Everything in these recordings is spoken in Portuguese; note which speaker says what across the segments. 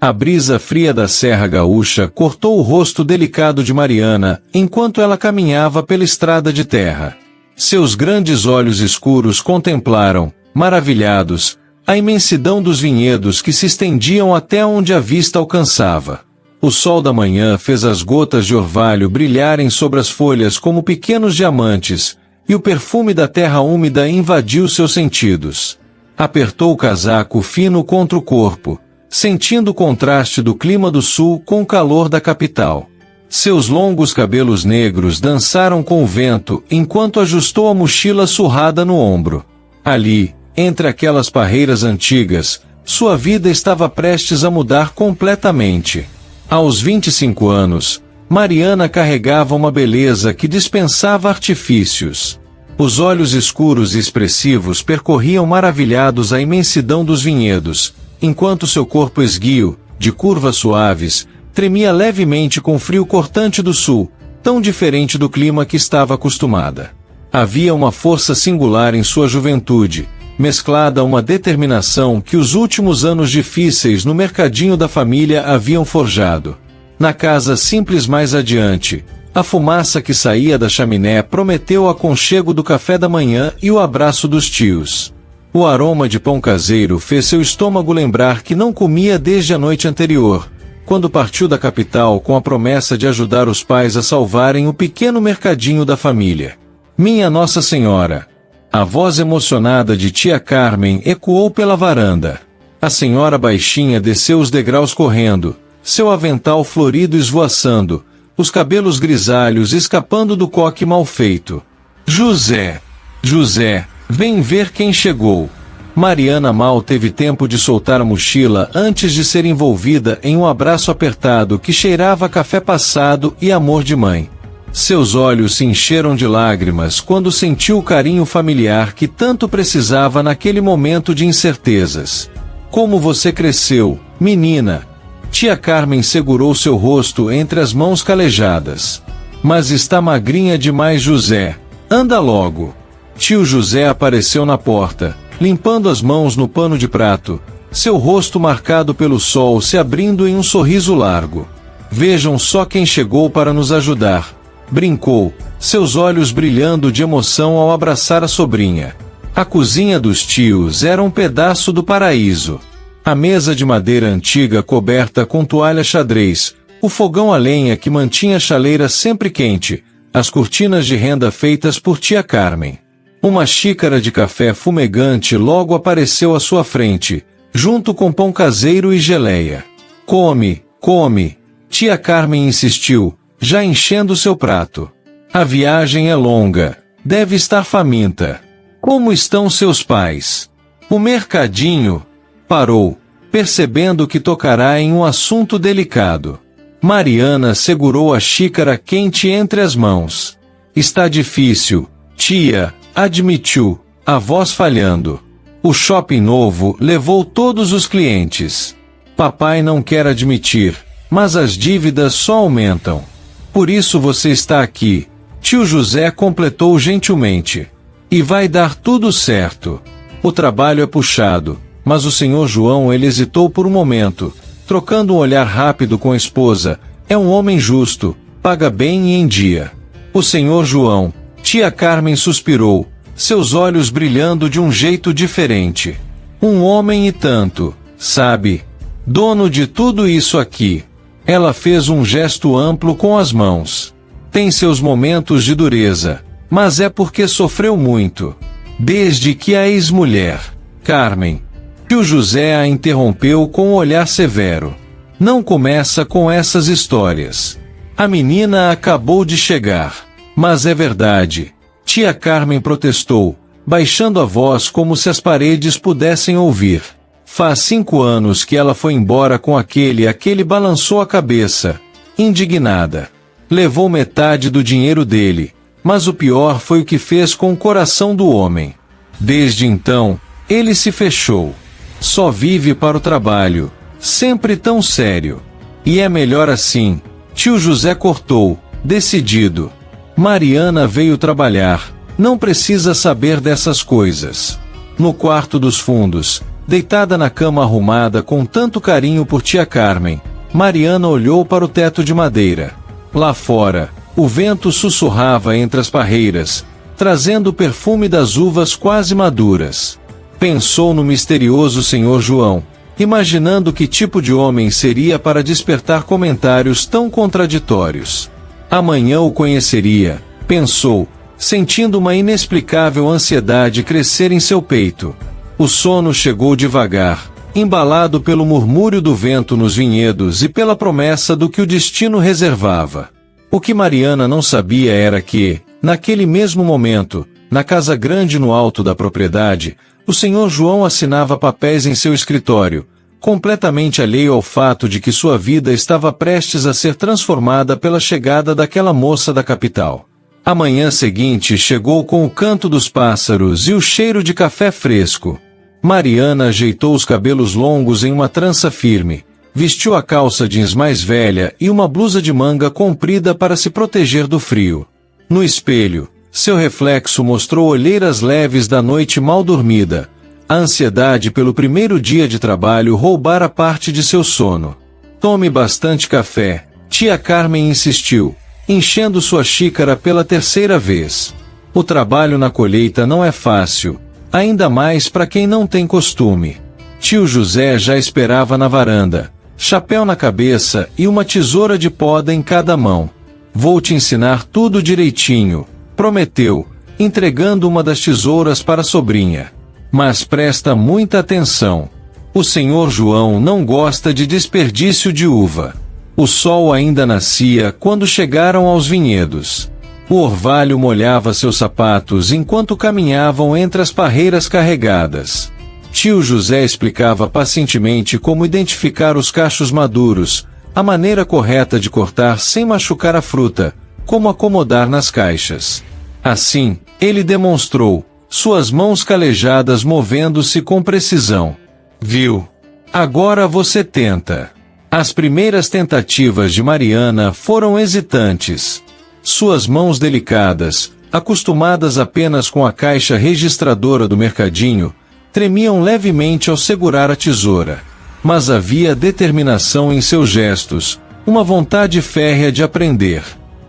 Speaker 1: A brisa fria da Serra Gaúcha cortou o rosto delicado de Mariana, enquanto ela caminhava pela estrada de terra. Seus grandes olhos escuros contemplaram, maravilhados, a imensidão dos vinhedos que se estendiam até onde a vista alcançava. O sol da manhã fez as gotas de orvalho brilharem sobre as folhas como pequenos diamantes, e o perfume da terra úmida invadiu seus sentidos. Apertou o casaco fino contra o corpo, sentindo o contraste do clima do sul com o calor da capital. Seus longos cabelos negros dançaram com o vento enquanto ajustou a mochila surrada no ombro. Ali, entre aquelas parreiras antigas, sua vida estava prestes a mudar completamente. Aos 25 anos, Mariana carregava uma beleza que dispensava artifícios. Os olhos escuros e expressivos percorriam maravilhados a imensidão dos vinhedos, enquanto seu corpo esguio, de curvas suaves, tremia levemente com o frio cortante do sul, tão diferente do clima que estava acostumada. Havia uma força singular em sua juventude, mesclada a uma determinação que os últimos anos difíceis no mercadinho da família haviam forjado. Na casa simples mais adiante, a fumaça que saía da chaminé prometeu o aconchego do café da manhã e o abraço dos tios. O aroma de pão caseiro fez seu estômago lembrar que não comia desde a noite anterior, quando partiu da capital com a promessa de ajudar os pais a salvarem o pequeno mercadinho da família. Minha Nossa Senhora! A voz emocionada de tia Carmen ecoou pela varanda. A senhora baixinha desceu os degraus correndo, seu avental florido esvoaçando, os cabelos grisalhos escapando do coque mal feito. José! José! Vem ver quem chegou. Mariana mal teve tempo de soltar a mochila antes de ser envolvida em um abraço apertado que cheirava a café passado e amor de mãe. Seus olhos se encheram de lágrimas quando sentiu o carinho familiar que tanto precisava naquele momento de incertezas. Como você cresceu, menina! Tia Carmen segurou seu rosto entre as mãos calejadas. Mas está magrinha demais, José. Anda logo. Tio José apareceu na porta, limpando as mãos no pano de prato, seu rosto marcado pelo sol se abrindo em um sorriso largo. Vejam só quem chegou para nos ajudar, brincou, seus olhos brilhando de emoção ao abraçar a sobrinha. A cozinha dos tios era um pedaço do paraíso. A mesa de madeira antiga coberta com toalha xadrez, o fogão a lenha que mantinha a chaleira sempre quente, as cortinas de renda feitas por tia Carmen. Uma xícara de café fumegante logo apareceu à sua frente, junto com pão caseiro e geleia. Come, come, tia Carmen insistiu, já enchendo seu prato. A viagem é longa, deve estar faminta. Como estão seus pais? O mercadinho? Parou, percebendo que tocará em um assunto delicado. Mariana segurou a xícara quente entre as mãos. Está difícil, tia, admitiu, a voz falhando. O shopping novo levou todos os clientes. Papai não quer admitir, mas as dívidas só aumentam. Por isso você está aqui, tio José completou gentilmente. E vai dar tudo certo. O trabalho é puxado, mas o senhor João ele hesitou por um momento, trocando um olhar rápido com a esposa. É um homem justo, paga bem e em dia. O senhor João, tia Carmen suspirou, seus olhos brilhando de um jeito diferente. Um homem e tanto, sabe? Dono de tudo isso aqui. Ela fez um gesto amplo com as mãos. Tem seus momentos de dureza, mas é porque sofreu muito. Desde que a ex-mulher, Carmen. Tio José a interrompeu com um olhar severo. Não começa com essas histórias. A menina acabou de chegar. Mas é verdade. Tia Carmen protestou, baixando a voz como se as paredes pudessem ouvir. Faz 5 anos que ela foi embora com aquele balançou a cabeça, indignada. Levou metade do dinheiro dele, mas o pior foi o que fez com o coração do homem. Desde então, ele se fechou. Só vive para o trabalho, sempre tão sério. E é melhor assim, tio José cortou, decidido. Mariana veio trabalhar, não precisa saber dessas coisas. No quarto dos fundos, Deitada na cama arrumada com tanto carinho por tia Carmen, Mariana olhou para o teto de madeira. Lá fora, o vento sussurrava entre as parreiras, trazendo o perfume das uvas quase maduras. Pensou no misterioso Senhor João, imaginando que tipo de homem seria para despertar comentários tão contraditórios. Amanhã o conheceria, pensou, sentindo uma inexplicável ansiedade crescer em seu peito. O sono chegou devagar, embalado pelo murmúrio do vento nos vinhedos e pela promessa do que o destino reservava. O que Mariana não sabia era que, naquele mesmo momento, na casa grande no alto da propriedade, o senhor João assinava papéis em seu escritório, completamente alheio ao fato de que sua vida estava prestes a ser transformada pela chegada daquela moça da capital. A manhã seguinte chegou com o canto dos pássaros e o cheiro de café fresco. Mariana ajeitou os cabelos longos em uma trança firme, vestiu a calça jeans mais velha e uma blusa de manga comprida para se proteger do frio. No espelho, seu reflexo mostrou olheiras leves da noite mal dormida. A ansiedade pelo primeiro dia de trabalho roubara parte de seu sono. Tome bastante café, tia Carmen insistiu, enchendo sua xícara pela terceira vez. O trabalho na colheita não é fácil, ainda mais para quem não tem costume. Tio José já esperava na varanda, chapéu na cabeça e uma tesoura de poda em cada mão. Vou te ensinar tudo direitinho, prometeu, entregando uma das tesouras para a sobrinha. Mas presta muita atenção. O senhor João não gosta de desperdício de uva. O sol ainda nascia quando chegaram aos vinhedos. O orvalho molhava seus sapatos enquanto caminhavam entre as parreiras carregadas. Tio José explicava pacientemente como identificar os cachos maduros, a maneira correta de cortar sem machucar a fruta, como acomodar nas caixas. Assim, ele demonstrou, suas mãos calejadas movendo-se com precisão. Viu? Agora você tenta. As primeiras tentativas de Mariana foram hesitantes. Suas mãos delicadas, acostumadas apenas com a caixa registradora do mercadinho, tremiam levemente ao segurar a tesoura. Mas havia determinação em seus gestos, uma vontade férrea de aprender.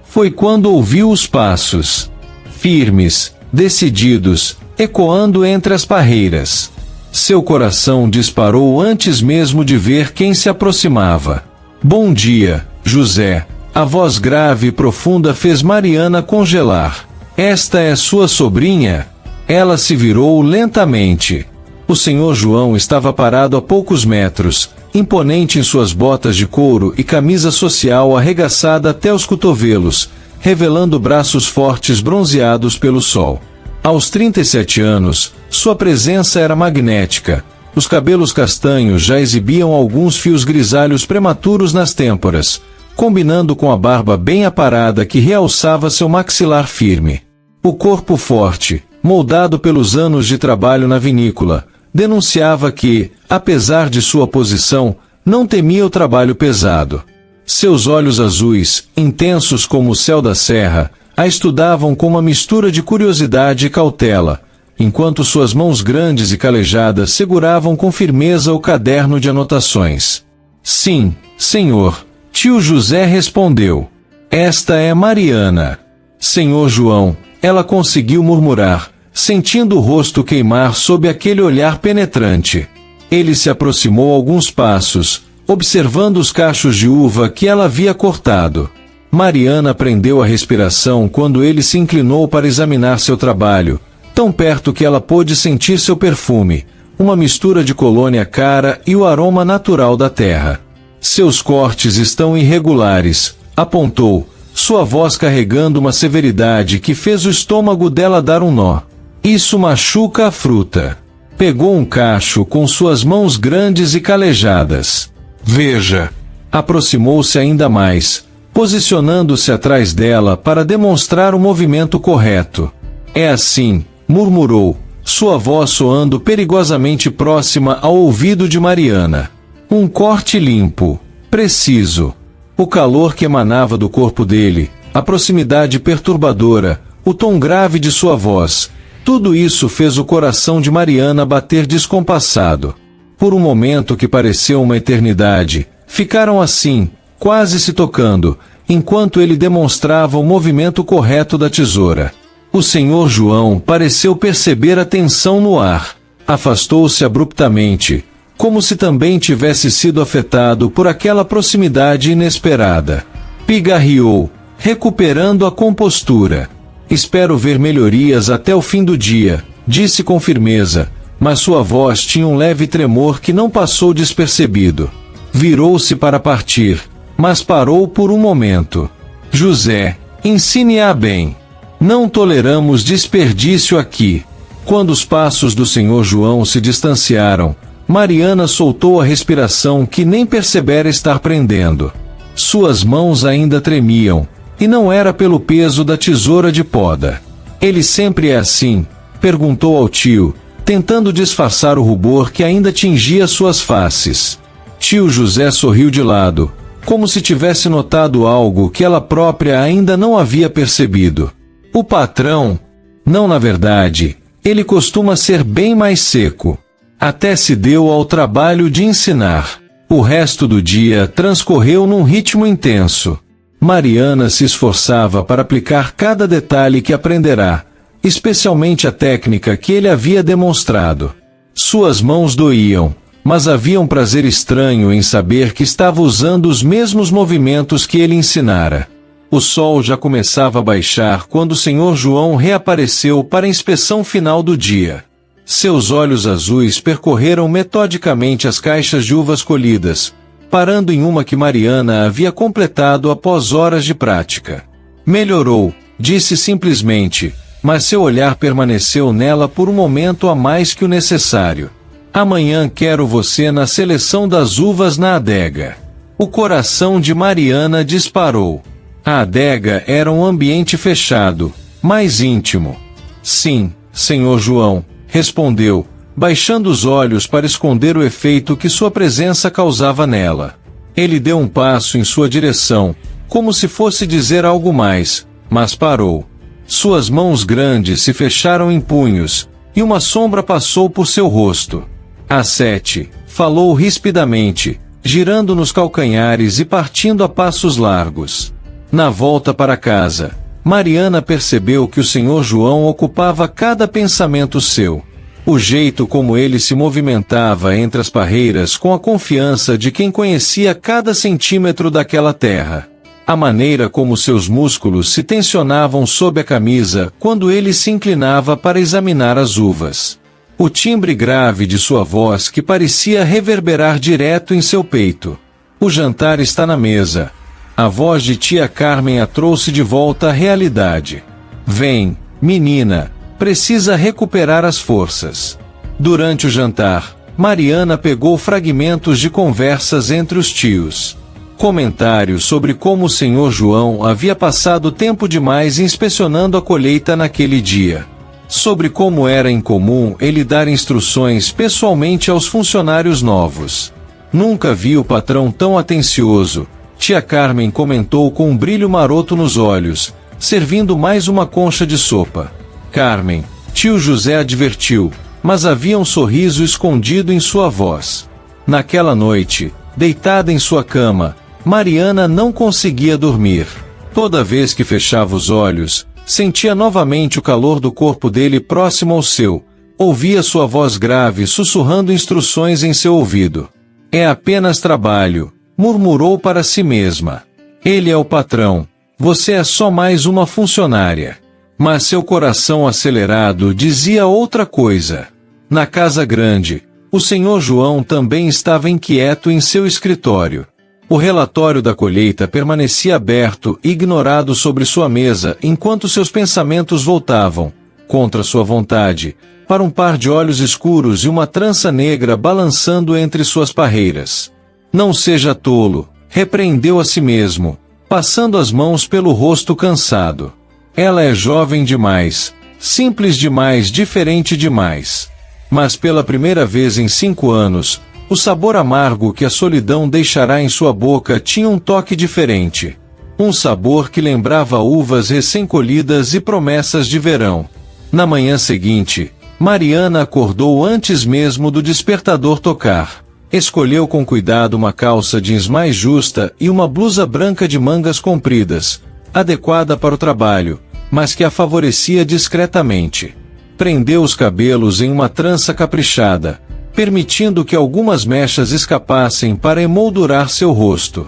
Speaker 1: Foi quando ouviu os passos. Firmes, decididos, ecoando entre as parreiras. Seu coração disparou antes mesmo de ver quem se aproximava. Bom dia, José. A voz grave e profunda fez Mariana congelar. Esta é sua sobrinha? Ela se virou lentamente. O senhor João estava parado a poucos metros, imponente em suas botas de couro e camisa social arregaçada até os cotovelos, revelando braços fortes bronzeados pelo sol. Aos 37 anos, sua presença era magnética. Os cabelos castanhos já exibiam alguns fios grisalhos prematuros nas têmporas, combinando com a barba bem aparada que realçava seu maxilar firme. O corpo forte, moldado pelos anos de trabalho na vinícola, denunciava que, apesar de sua posição, não temia o trabalho pesado. Seus olhos azuis, intensos como o céu da serra, a estudavam com uma mistura de curiosidade e cautela, enquanto suas mãos grandes e calejadas seguravam com firmeza o caderno de anotações. Sim, senhor, tio José respondeu. Esta é Mariana. Senhor João, ela conseguiu murmurar, sentindo o rosto queimar sob aquele olhar penetrante. Ele se aproximou alguns passos, observando os cachos de uva que ela havia cortado. Mariana prendeu a respiração quando ele se inclinou para examinar seu trabalho, tão perto que ela pôde sentir seu perfume, uma mistura de colônia cara e o aroma natural da terra. Seus cortes estão irregulares, apontou, sua voz carregando uma severidade que fez o estômago dela dar um nó. Isso machuca a fruta. Pegou um cacho com suas mãos grandes e calejadas. Veja. Aproximou-se ainda mais, posicionando-se atrás dela para demonstrar o movimento correto. É assim, murmurou, sua voz soando perigosamente próxima ao ouvido de Mariana. Um corte limpo, preciso. O calor que emanava do corpo dele, a proximidade perturbadora, o tom grave de sua voz, tudo isso fez o coração de Mariana bater descompassado. Por um momento que pareceu uma eternidade, ficaram assim, quase se tocando, enquanto ele demonstrava o movimento correto da tesoura. O Sr. João pareceu perceber a tensão no ar. Afastou-se abruptamente, como se também tivesse sido afetado por aquela proximidade inesperada. Pigarreou, recuperando a compostura. Espero ver melhorias até o fim do dia, disse com firmeza, mas sua voz tinha um leve tremor que não passou despercebido. Virou-se para partir, mas parou por um momento. José, ensine-a bem. Não toleramos desperdício aqui. Quando os passos do Sr. João se distanciaram, Mariana soltou a respiração que nem percebera estar prendendo. Suas mãos ainda tremiam, e não era pelo peso da tesoura de poda. Ele sempre é assim? Perguntou ao tio, tentando disfarçar o rubor que ainda tingia suas faces. Tio José sorriu de lado, como se tivesse notado algo que ela própria ainda não havia percebido. O patrão? Não, na verdade, ele costuma ser bem mais seco. Até se deu ao trabalho de ensinar. O resto do dia transcorreu num ritmo intenso. Mariana se esforçava para aplicar cada detalhe que aprenderá, especialmente a técnica que ele havia demonstrado. Suas mãos doíam, mas havia um prazer estranho em saber que estava usando os mesmos movimentos que ele ensinara. O sol já começava a baixar quando o Sr. João reapareceu para a inspeção final do dia. Seus olhos azuis percorreram metodicamente as caixas de uvas colhidas, parando em uma que Mariana havia completado após horas de prática. Melhorou, disse simplesmente, mas seu olhar permaneceu nela por um momento a mais que o necessário. Amanhã quero você na seleção das uvas na adega. O coração de Mariana disparou. A adega era um ambiente fechado, mais íntimo. Sim, Sr. João, respondeu, baixando os olhos para esconder o efeito que sua presença causava nela. Ele deu um passo em sua direção, como se fosse dizer algo mais, mas parou. Suas mãos grandes se fecharam em punhos, e uma sombra passou por seu rosto. Às 7, falou rispidamente, girando nos calcanhares e partindo a passos largos. Na volta para casa, Mariana percebeu que o Sr. João ocupava cada pensamento seu. O jeito como ele se movimentava entre as parreiras com a confiança de quem conhecia cada centímetro daquela terra. A maneira como seus músculos se tensionavam sob a camisa quando ele se inclinava para examinar as uvas. O timbre grave de sua voz que parecia reverberar direto em seu peito. O jantar está na mesa. A voz de tia Carmen a trouxe de volta à realidade. Vem, menina, precisa recuperar as forças. Durante o jantar, Mariana pegou fragmentos de conversas entre os tios. Comentários sobre como o Sr. João havia passado tempo demais inspecionando a colheita naquele dia. Sobre como era incomum ele dar instruções pessoalmente aos funcionários novos. Nunca vi o patrão tão atencioso, tia Carmen comentou com um brilho maroto nos olhos, servindo mais uma concha de sopa. Carmen, tio José advertiu, mas havia um sorriso escondido em sua voz. Naquela noite, deitada em sua cama, Mariana não conseguia dormir. Toda vez que fechava os olhos, sentia novamente o calor do corpo dele próximo ao seu, ouvia sua voz grave sussurrando instruções em seu ouvido. É apenas trabalho, murmurou para si mesma. Ele é o patrão, você é só mais uma funcionária. Mas seu coração acelerado dizia outra coisa. Na casa grande, o Sr. João também estava inquieto em seu escritório. O relatório da colheita permanecia aberto e ignorado sobre sua mesa enquanto seus pensamentos voltavam, contra sua vontade, para um par de olhos escuros e uma trança negra balançando entre suas parreiras. Não seja tolo, repreendeu a si mesmo, passando as mãos pelo rosto cansado. Ela é jovem demais, simples demais, diferente demais. Mas pela primeira vez em 5 anos, o sabor amargo que a solidão deixará em sua boca tinha um toque diferente. Um sabor que lembrava uvas recém-colhidas e promessas de verão. Na manhã seguinte, Mariana acordou antes mesmo do despertador tocar. Escolheu com cuidado uma calça jeans mais justa e uma blusa branca de mangas compridas, adequada para o trabalho, mas que a favorecia discretamente. Prendeu os cabelos em uma trança caprichada, permitindo que algumas mechas escapassem para emoldurar seu rosto.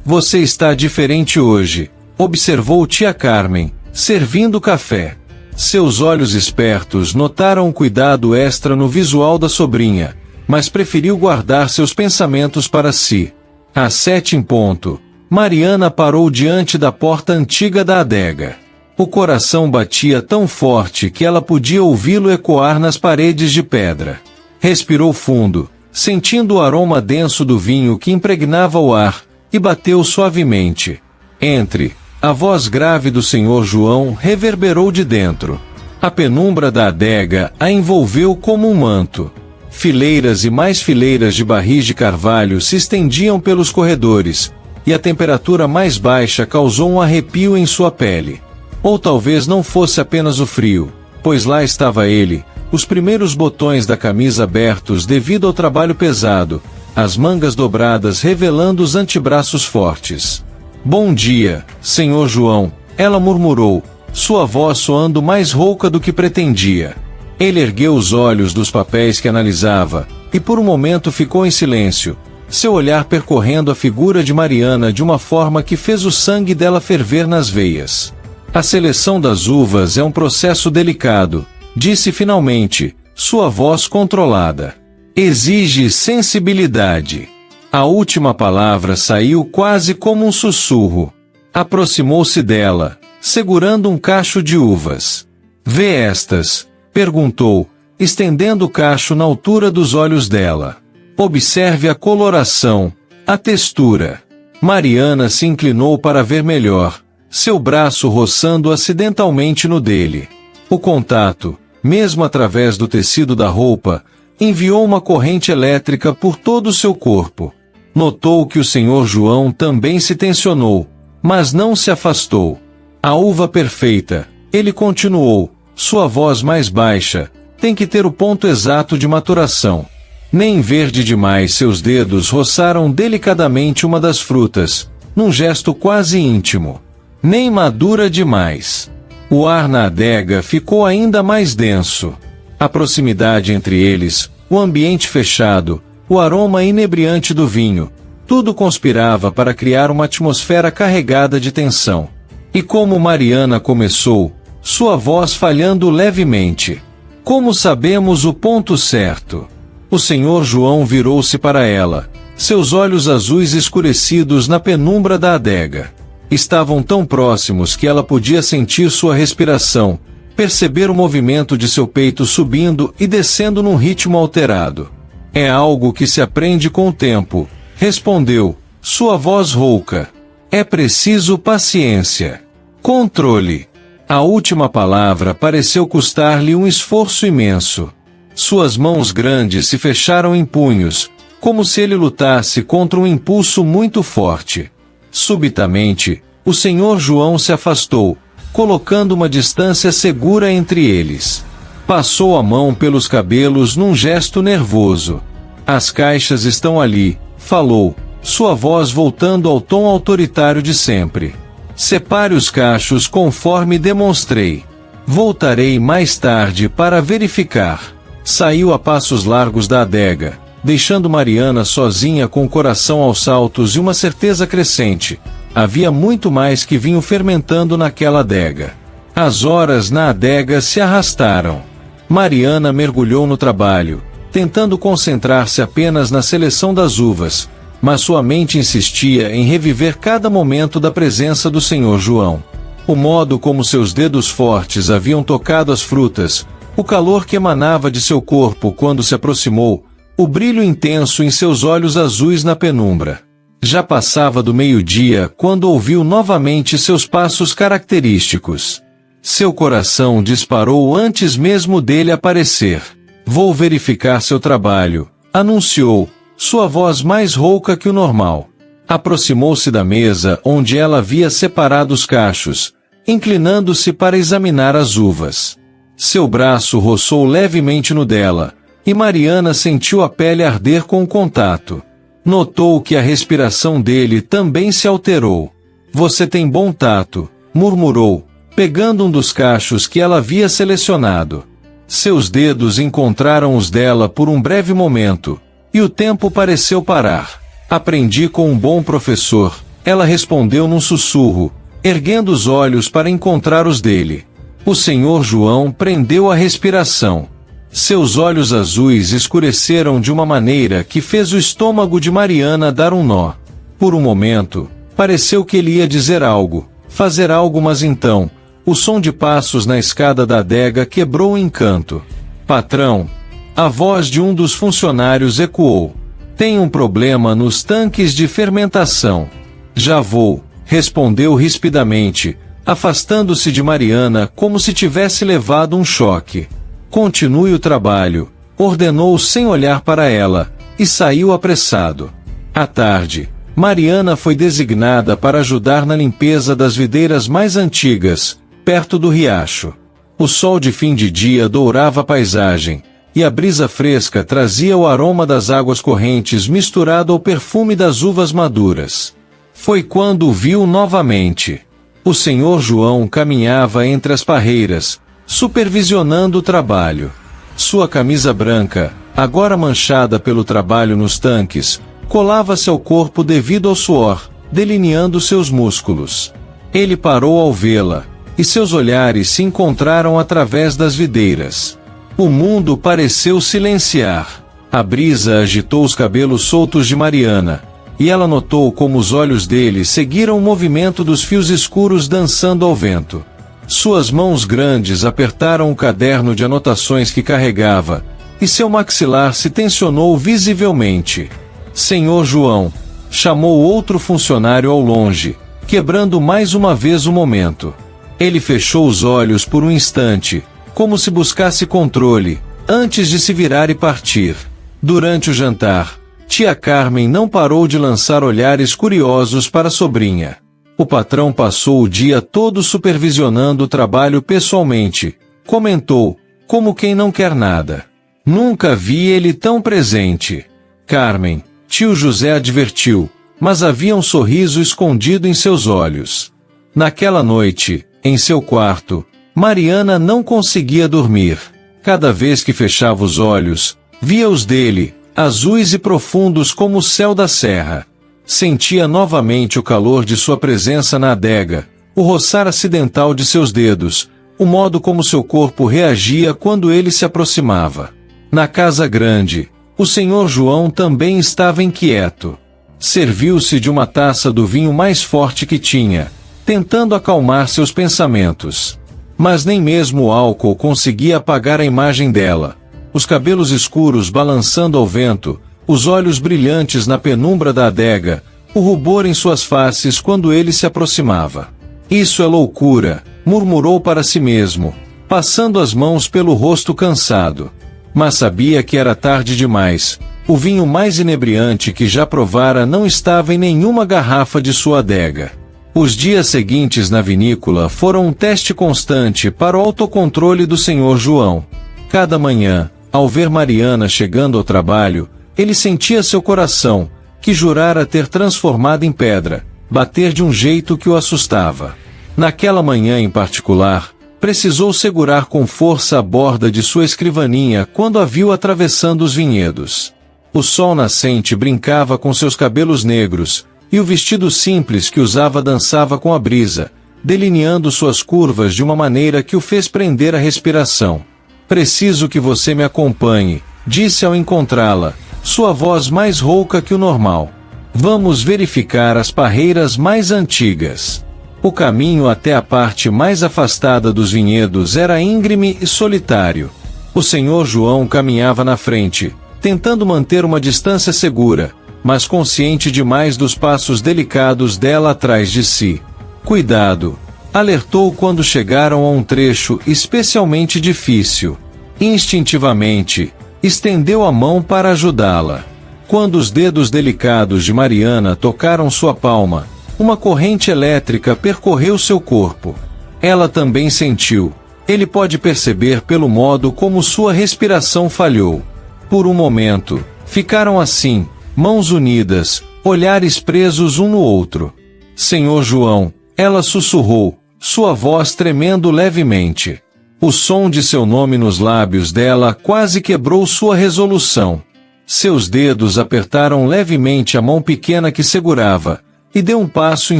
Speaker 1: "Você está diferente hoje", observou tia Carmen, servindo café. Seus olhos espertos notaram um cuidado extra no visual da sobrinha, mas preferiu guardar seus pensamentos para si. Às 7 em ponto, Mariana parou diante da porta antiga da adega. O coração batia tão forte que ela podia ouvi-lo ecoar nas paredes de pedra. Respirou fundo, sentindo o aroma denso do vinho que impregnava o ar, e bateu suavemente. "Entre." A voz grave do senhor João reverberou de dentro. A penumbra da adega a envolveu como um manto. Fileiras e mais fileiras de barris de carvalho se estendiam pelos corredores, e a temperatura mais baixa causou um arrepio em sua pele. Ou talvez não fosse apenas o frio, pois lá estava ele, os primeiros botões da camisa abertos devido ao trabalho pesado, as mangas dobradas revelando os antebraços fortes. "Bom dia, senhor João", ela murmurou, sua voz soando mais rouca do que pretendia. Ele ergueu os olhos dos papéis que analisava, e por um momento ficou em silêncio, seu olhar percorrendo a figura de Mariana de uma forma que fez o sangue dela ferver nas veias. "A seleção das uvas é um processo delicado", disse finalmente, sua voz controlada. "Exige sensibilidade." A última palavra saiu quase como um sussurro. Aproximou-se dela, segurando um cacho de uvas. "Vê estas?", perguntou, estendendo o cacho na altura dos olhos dela. "Observe a coloração, a textura." Mariana se inclinou para ver melhor, seu braço roçando acidentalmente no dele. O contato, mesmo através do tecido da roupa, enviou uma corrente elétrica por todo o seu corpo. Notou que o senhor João também se tensionou, mas não se afastou. "A uva perfeita", ele continuou, sua voz mais baixa, "tem que ter o ponto exato de maturação. Nem verde demais." Seus dedos roçaram delicadamente uma das frutas, num gesto quase íntimo. "Nem madura demais." O ar na adega ficou ainda mais denso. A proximidade entre eles, o ambiente fechado, o aroma inebriante do vinho, tudo conspirava para criar uma atmosfera carregada de tensão. E como Mariana começou, sua voz falhando levemente. "Como sabemos o ponto certo?" O senhor João virou-se para ela, seus olhos azuis escurecidos na penumbra da adega. Estavam tão próximos que ela podia sentir sua respiração, perceber o movimento de seu peito subindo e descendo num ritmo alterado. "É algo que se aprende com o tempo", respondeu, sua voz rouca. "É preciso paciência. Controle." A última palavra pareceu custar-lhe um esforço imenso. Suas mãos grandes se fecharam em punhos, como se ele lutasse contra um impulso muito forte. Subitamente, o senhor João se afastou, colocando uma distância segura entre eles. Passou a mão pelos cabelos num gesto nervoso. "As caixas estão ali", falou, sua voz voltando ao tom autoritário de sempre. "Separe os cachos conforme demonstrei. Voltarei mais tarde para verificar." Saiu a passos largos da adega, deixando Mariana sozinha com o coração aos saltos e uma certeza crescente. Havia muito mais que vinho fermentando naquela adega. As horas na adega se arrastaram. Mariana mergulhou no trabalho, tentando concentrar-se apenas na seleção das uvas, mas sua mente insistia em reviver cada momento da presença do senhor João. O modo como seus dedos fortes haviam tocado as frutas, o calor que emanava de seu corpo quando se aproximou, o brilho intenso em seus olhos azuis na penumbra. Já passava do meio-dia quando ouviu novamente seus passos característicos. Seu coração disparou antes mesmo dele aparecer. "Vou verificar seu trabalho", anunciou, sua voz mais rouca que o normal. Aproximou-se da mesa onde ela havia separado os cachos, inclinando-se para examinar as uvas. Seu braço roçou levemente no dela, e Mariana sentiu a pele arder com o contato. Notou que a respiração dele também se alterou. Você tem bom tato, murmurou, pegando um dos cachos que ela havia selecionado. Seus dedos encontraram os dela por um breve momento, e o tempo pareceu parar. Aprendi com um bom professor, ela respondeu num sussurro, erguendo os olhos para encontrar os dele. O Senhor João prendeu a respiração. Seus olhos azuis escureceram de uma maneira que fez o estômago de Mariana dar um nó. Por um momento, pareceu que ele ia dizer algo, fazer algo, mas então, o som de passos na escada da adega quebrou o encanto. Patrão! A voz de um dos funcionários ecoou. Tem um problema nos tanques de fermentação. Já vou, respondeu rispidamente, afastando-se de Mariana como se tivesse levado um choque. Continue o trabalho, ordenou sem olhar para ela, e saiu apressado. À tarde, Mariana foi designada para ajudar na limpeza das videiras mais antigas, perto do riacho. O sol de fim de dia dourava a paisagem, e a brisa fresca trazia o aroma das águas correntes misturado ao perfume das uvas maduras. Foi quando o viu novamente. O Senhor João caminhava entre as parreiras, supervisionando o trabalho. Sua camisa branca, agora manchada pelo trabalho nos tanques, colava-se ao corpo devido ao suor, delineando seus músculos. Ele parou ao vê-la, e seus olhares se encontraram através das videiras. O mundo pareceu silenciar. A brisa agitou os cabelos soltos de Mariana, e ela notou como os olhos dele seguiram o movimento dos fios escuros dançando ao vento. Suas mãos grandes apertaram o caderno de anotações que carregava, e seu maxilar se tensionou visivelmente. Senhor João, chamou outro funcionário ao longe, quebrando mais uma vez o momento. Ele fechou os olhos por um instante, como se buscasse controle, antes de se virar e partir. Durante o jantar, tia Carmen não parou de lançar olhares curiosos para a sobrinha. O patrão passou o dia todo supervisionando o trabalho pessoalmente, comentou, como quem não quer nada. Nunca vi ele tão presente. Carmen, tio José advertiu, mas havia um sorriso escondido em seus olhos. Naquela noite, em seu quarto, Mariana não conseguia dormir. Cada vez que fechava os olhos, via os dele, azuis e profundos como o céu da serra. Sentia novamente o calor de sua presença na adega, o roçar acidental de seus dedos, o modo como seu corpo reagia quando ele se aproximava. Na casa grande, o Senhor João também estava inquieto. Serviu-se de uma taça do vinho mais forte que tinha, tentando acalmar seus pensamentos. Mas nem mesmo o álcool conseguia apagar a imagem dela. Os cabelos escuros balançando ao vento, os olhos brilhantes na penumbra da adega, o rubor em suas faces quando ele se aproximava. Isso é loucura, murmurou para si mesmo, passando as mãos pelo rosto cansado. Mas sabia que era tarde demais. O vinho mais inebriante que já provara não estava em nenhuma garrafa de sua adega. Os dias seguintes na vinícola foram um teste constante para o autocontrole do Senhor João. Cada manhã, ao ver Mariana chegando ao trabalho, ele sentia seu coração, que jurara ter transformado em pedra, bater de um jeito que o assustava. Naquela manhã em particular, precisou segurar com força a borda de sua escrivaninha quando a viu atravessando os vinhedos. O sol nascente brincava com seus cabelos negros, e o vestido simples que usava dançava com a brisa, delineando suas curvas de uma maneira que o fez prender a respiração. Preciso que você me acompanhe, disse ao encontrá-la, sua voz mais rouca que o normal. Vamos verificar as parreiras mais antigas. O caminho até a parte mais afastada dos vinhedos era íngreme e solitário. O Senhor João caminhava na frente, tentando manter uma distância segura, mas consciente demais dos passos delicados dela atrás de si. Cuidado! Alertou quando chegaram a um trecho especialmente difícil. Instintivamente, estendeu a mão para ajudá-la. Quando os dedos delicados de Mariana tocaram sua palma, uma corrente elétrica percorreu seu corpo. Ela também sentiu, Ele pode perceber pelo modo como sua respiração falhou. Por um momento, ficaram assim, mãos unidas, olhares presos um no outro. Senhor João, ela sussurrou, sua voz tremendo levemente. O som de seu nome nos lábios dela quase quebrou sua resolução. Seus dedos apertaram levemente a mão pequena que segurava, e deu um passo em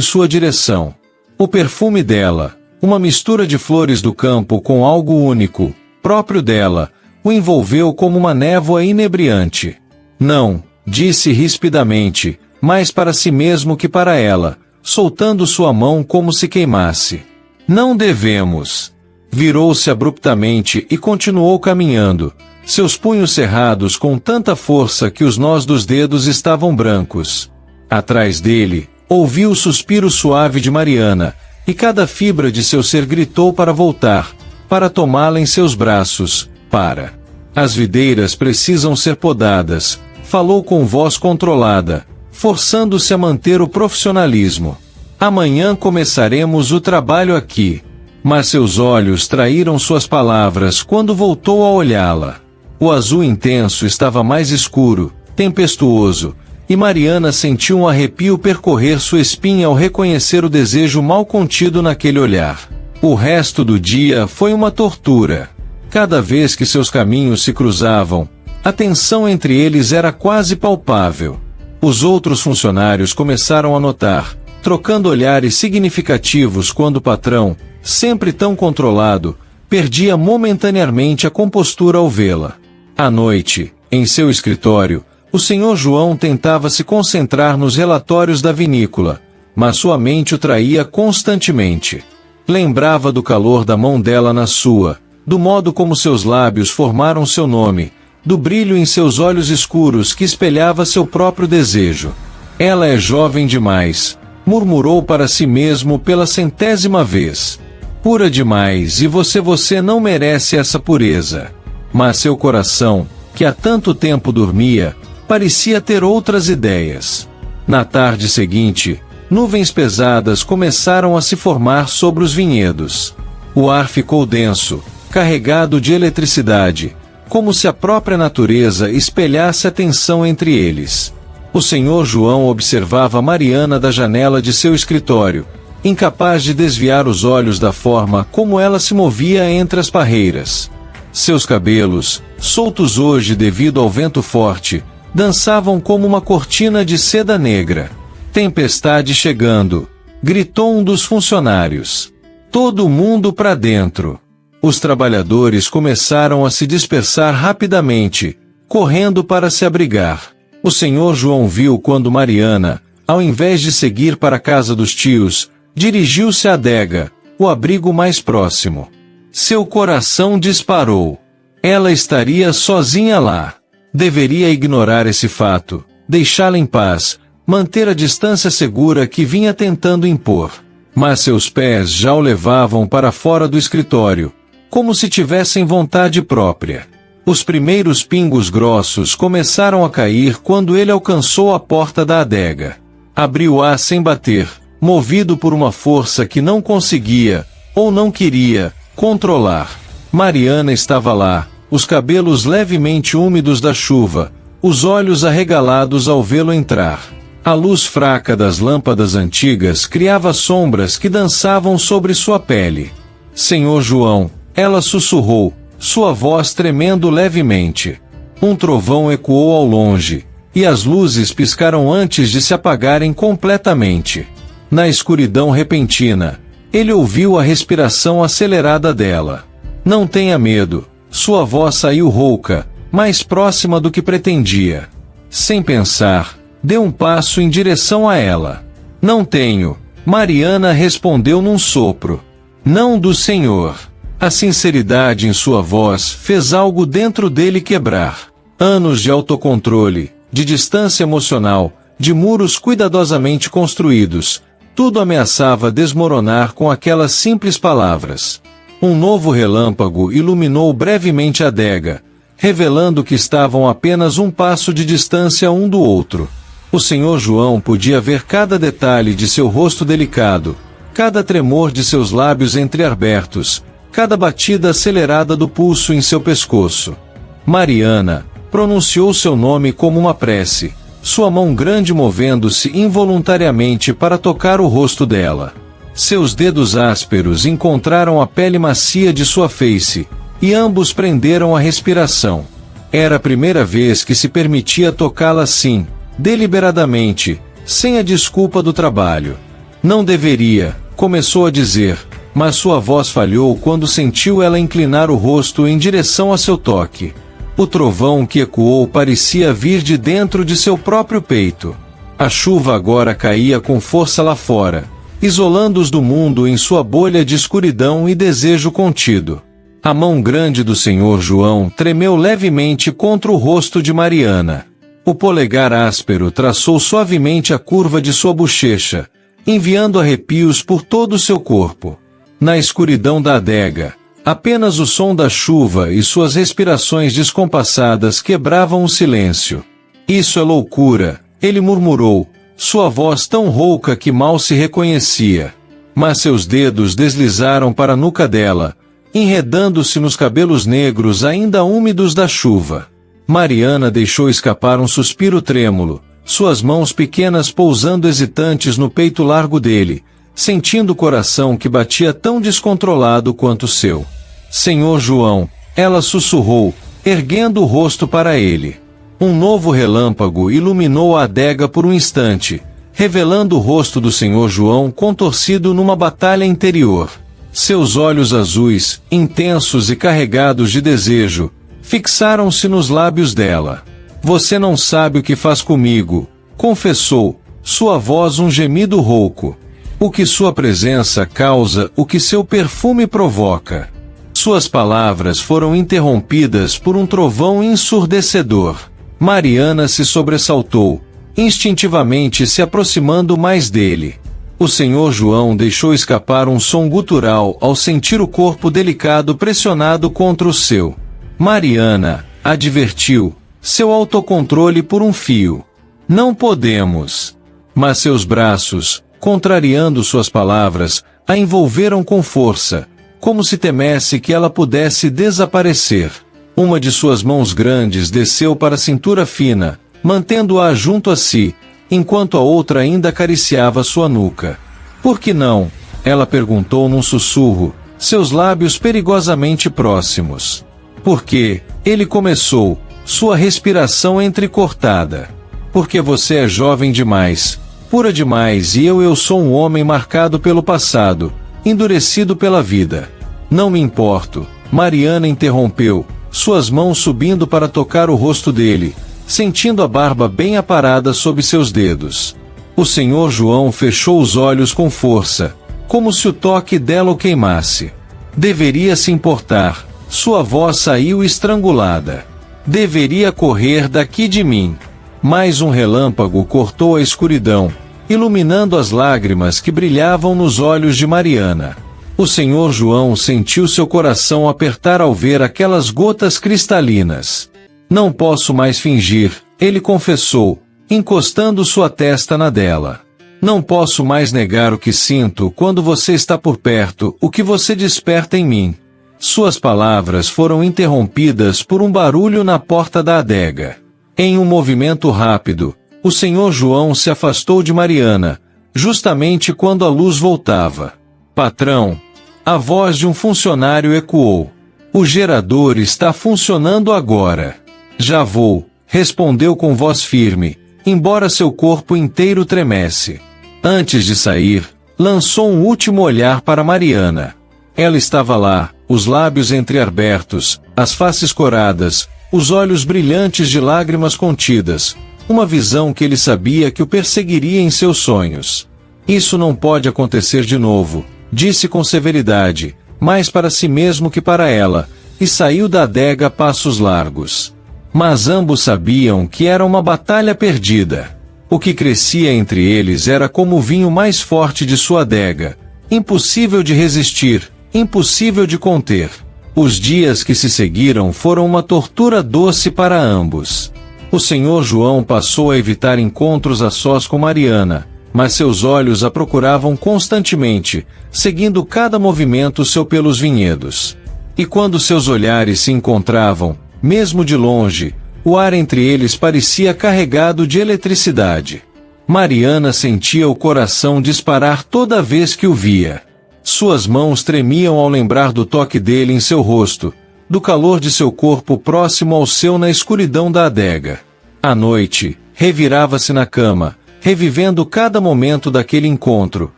Speaker 1: sua direção. O perfume dela, uma mistura de flores do campo com algo único, próprio dela, o envolveu como uma névoa inebriante. Não, disse rispidamente, mais para si mesmo que para ela, soltando sua mão como se queimasse. Não devemos. Virou-se abruptamente e continuou caminhando, seus punhos cerrados com tanta força que os nós dos dedos estavam brancos. Atrás dele, ouviu o suspiro suave de Mariana, e cada fibra de seu ser gritou para voltar, para tomá-la em seus braços, para. As videiras precisam ser podadas, falou com voz controlada, forçando-se a manter o profissionalismo. Amanhã começaremos o trabalho aqui. Mas seus olhos traíram suas palavras quando voltou a olhá-la. O azul intenso estava mais escuro, tempestuoso, e Mariana sentiu um arrepio percorrer sua espinha ao reconhecer o desejo mal contido naquele olhar. O resto do dia foi uma tortura. Cada vez que seus caminhos se cruzavam, a tensão entre eles era quase palpável. Os outros funcionários começaram a notar, trocando olhares significativos quando o patrão, sempre tão controlado, perdia momentaneamente a compostura ao vê-la. À noite, em seu escritório, o Sr. João tentava se concentrar nos relatórios da vinícola, mas sua mente o traía constantemente. Lembrava do calor da mão dela na sua, do modo como seus lábios formaram seu nome, do brilho em seus olhos escuros que espelhava seu próprio desejo. Ela é jovem demais, murmurou para si mesmo pela 100ª vez. Pura demais e você não merece essa pureza. Mas seu coração, que há tanto tempo dormia, parecia ter outras ideias. Na tarde seguinte, nuvens pesadas começaram a se formar sobre os vinhedos. O ar ficou denso, carregado de eletricidade, como se a própria natureza espelhasse a tensão entre eles. O Sr. João observava Mariana da janela de seu escritório, incapaz de desviar os olhos da forma como ela se movia entre as parreiras. Seus cabelos, soltos hoje devido ao vento forte, dançavam como uma cortina de seda negra. Tempestade chegando, gritou um dos funcionários. Todo mundo para dentro. Os trabalhadores começaram a se dispersar rapidamente, correndo para se abrigar. O Sr. João viu quando Mariana, ao invés de seguir para a casa dos tios, dirigiu-se à adega, o abrigo mais próximo. Seu coração disparou. Ela estaria sozinha lá. Deveria ignorar esse fato, deixá-la em paz, manter a distância segura que vinha tentando impor. Mas seus pés já o levavam para fora do escritório, como se tivessem vontade própria. Os primeiros pingos grossos começaram a cair quando ele alcançou a porta da adega. Abriu-a sem bater, movido por uma força que não conseguia, ou não queria, controlar. Mariana estava lá, os cabelos levemente úmidos da chuva, os olhos arregalados ao vê-lo entrar. A luz fraca das lâmpadas antigas criava sombras que dançavam sobre sua pele. Senhor João, ela sussurrou, sua voz tremendo levemente. Um trovão ecoou ao longe, e as luzes piscaram antes de se apagarem completamente. Na escuridão repentina, ele ouviu a respiração acelerada dela. Não tenha medo, sua voz saiu rouca, mais próxima do que pretendia. Sem pensar, deu um passo em direção a ela. Não tenho, Mariana respondeu num sopro. Não do Senhor. A sinceridade em sua voz fez algo dentro dele quebrar. Anos de autocontrole, de distância emocional, de muros cuidadosamente construídos, tudo ameaçava desmoronar com aquelas simples palavras. Um novo relâmpago iluminou brevemente a adega, revelando que estavam apenas um passo de distância um do outro. O Sr. João podia ver cada detalhe de seu rosto delicado, cada tremor de seus lábios entreabertos, cada batida acelerada do pulso em seu pescoço. Mariana pronunciou seu nome como uma prece, sua mão grande movendo-se involuntariamente para tocar o rosto dela. Seus dedos ásperos encontraram a pele macia de sua face, e ambos prenderam a respiração. Era a primeira vez que se permitia tocá-la assim, deliberadamente, sem a desculpa do trabalho. Não deveria, começou a dizer, mas sua voz falhou quando sentiu ela inclinar o rosto em direção a seu toque. O trovão que ecoou parecia vir de dentro de seu próprio peito. A chuva agora caía com força lá fora, isolando-os do mundo em sua bolha de escuridão e desejo contido. A mão grande do Senhor João tremeu levemente contra o rosto de Mariana. O polegar áspero traçou suavemente a curva de sua bochecha, enviando arrepios por todo o seu corpo. Na escuridão da adega, apenas o som da chuva e suas respirações descompassadas quebravam o silêncio. Isso é loucura, ele murmurou, sua voz tão rouca que mal se reconhecia. Mas seus dedos deslizaram para a nuca dela, enredando-se nos cabelos negros ainda úmidos da chuva. Mariana deixou escapar um suspiro trêmulo, suas mãos pequenas pousando hesitantes no peito largo dele, sentindo o coração que batia tão descontrolado quanto o seu. Senhor João, ela sussurrou, erguendo o rosto para ele. Um novo relâmpago iluminou a adega por um instante, revelando o rosto do Senhor João contorcido numa batalha interior. Seus olhos azuis, intensos e carregados de desejo, fixaram-se nos lábios dela. Você não sabe o que faz comigo, confessou, sua voz um gemido rouco. O que sua presença causa, o que seu perfume provoca. Suas palavras foram interrompidas por um trovão ensurdecedor. Mariana se sobressaltou, instintivamente se aproximando mais dele. O Senhor João deixou escapar um som gutural ao sentir o corpo delicado pressionado contra o seu. Mariana, advertiu, seu autocontrole por um fio. Não podemos. Mas seus braços, contrariando suas palavras, a envolveram com força, como se temesse que ela pudesse desaparecer. Uma de suas mãos grandes desceu para a cintura fina, mantendo-a junto a si, enquanto a outra ainda acariciava sua nuca. Por que não? Ela perguntou num sussurro, seus lábios perigosamente próximos. Porque, ele começou, sua respiração entrecortada. Porque você é jovem demais, pura demais e eu sou um homem marcado pelo passado, endurecido pela vida. Não me importo, Mariana interrompeu, suas mãos subindo para tocar o rosto dele, sentindo a barba bem aparada sob seus dedos. O Senhor João fechou os olhos com força, como se o toque dela o queimasse. Deveria se importar, sua voz saiu estrangulada. Deveria correr daqui de mim. Mais um relâmpago cortou a escuridão, iluminando as lágrimas que brilhavam nos olhos de Mariana. O Senhor João sentiu seu coração apertar ao ver aquelas gotas cristalinas. Não posso mais fingir, ele confessou, encostando sua testa na dela. Não posso mais negar o que sinto quando você está por perto, o que você desperta em mim. Suas palavras foram interrompidas por um barulho na porta da adega. Em um movimento rápido, o Senhor João se afastou de Mariana, justamente quando a luz voltava. Patrão! A voz de um funcionário ecoou. O gerador está funcionando agora. Já vou, respondeu com voz firme, embora seu corpo inteiro tremesse. Antes de sair, lançou um último olhar para Mariana. Ela estava lá, os lábios entreabertos, as faces coradas, os olhos brilhantes de lágrimas contidas, uma visão que ele sabia que o perseguiria em seus sonhos. Isso não pode acontecer de novo, disse com severidade, mais para si mesmo que para ela, e saiu da adega a passos largos. Mas ambos sabiam que era uma batalha perdida. O que crescia entre eles era como o vinho mais forte de sua adega, impossível de resistir, impossível de conter. Os dias que se seguiram foram uma tortura doce para ambos. O Senhor João passou a evitar encontros a sós com Mariana, mas seus olhos a procuravam constantemente, seguindo cada movimento seu pelos vinhedos. E quando seus olhares se encontravam, mesmo de longe, o ar entre eles parecia carregado de eletricidade. Mariana sentia o coração disparar toda vez que o via. Suas mãos tremiam ao lembrar do toque dele em seu rosto, do calor de seu corpo próximo ao seu na escuridão da adega. À noite, revirava-se na cama, revivendo cada momento daquele encontro,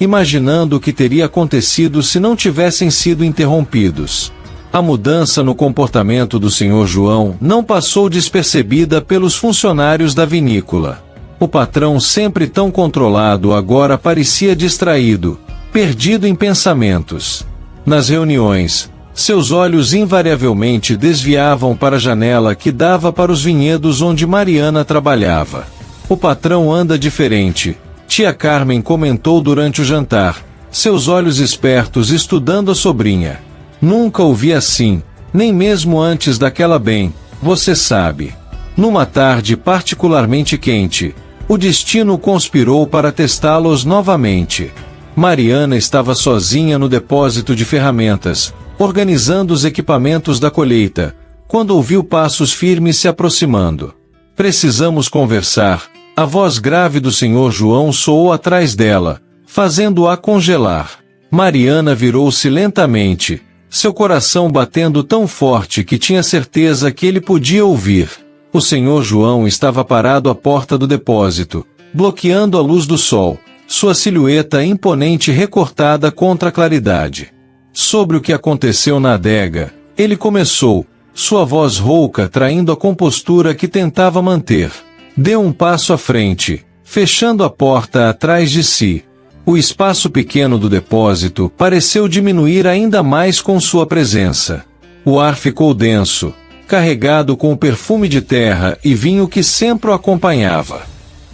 Speaker 1: imaginando o que teria acontecido se não tivessem sido interrompidos. A mudança no comportamento do Sr. João não passou despercebida pelos funcionários da vinícola. O patrão, sempre tão controlado, agora parecia distraído, perdido em pensamentos. Nas reuniões, seus olhos invariavelmente desviavam para a janela que dava para os vinhedos onde Mariana trabalhava. O patrão anda diferente, tia Carmen comentou durante o jantar, seus olhos espertos estudando a sobrinha. Nunca o vi assim, nem mesmo antes daquela bem, você sabe. Numa tarde particularmente quente, o destino conspirou para testá-los novamente. Mariana estava sozinha no depósito de ferramentas, organizando os equipamentos da colheita, quando ouviu passos firmes se aproximando. Precisamos conversar. A voz grave do Sr. João soou atrás dela, fazendo-a congelar. Mariana virou-se lentamente, seu coração batendo tão forte que tinha certeza que ele podia ouvir. O Sr. João estava parado à porta do depósito, bloqueando a luz do sol, sua silhueta imponente recortada contra a claridade. Sobre o que aconteceu na adega, ele começou, sua voz rouca traindo a compostura que tentava manter. Deu um passo à frente, fechando a porta atrás de si. O espaço pequeno do depósito pareceu diminuir ainda mais com sua presença. O ar ficou denso, carregado com o perfume de terra e vinho que sempre o acompanhava.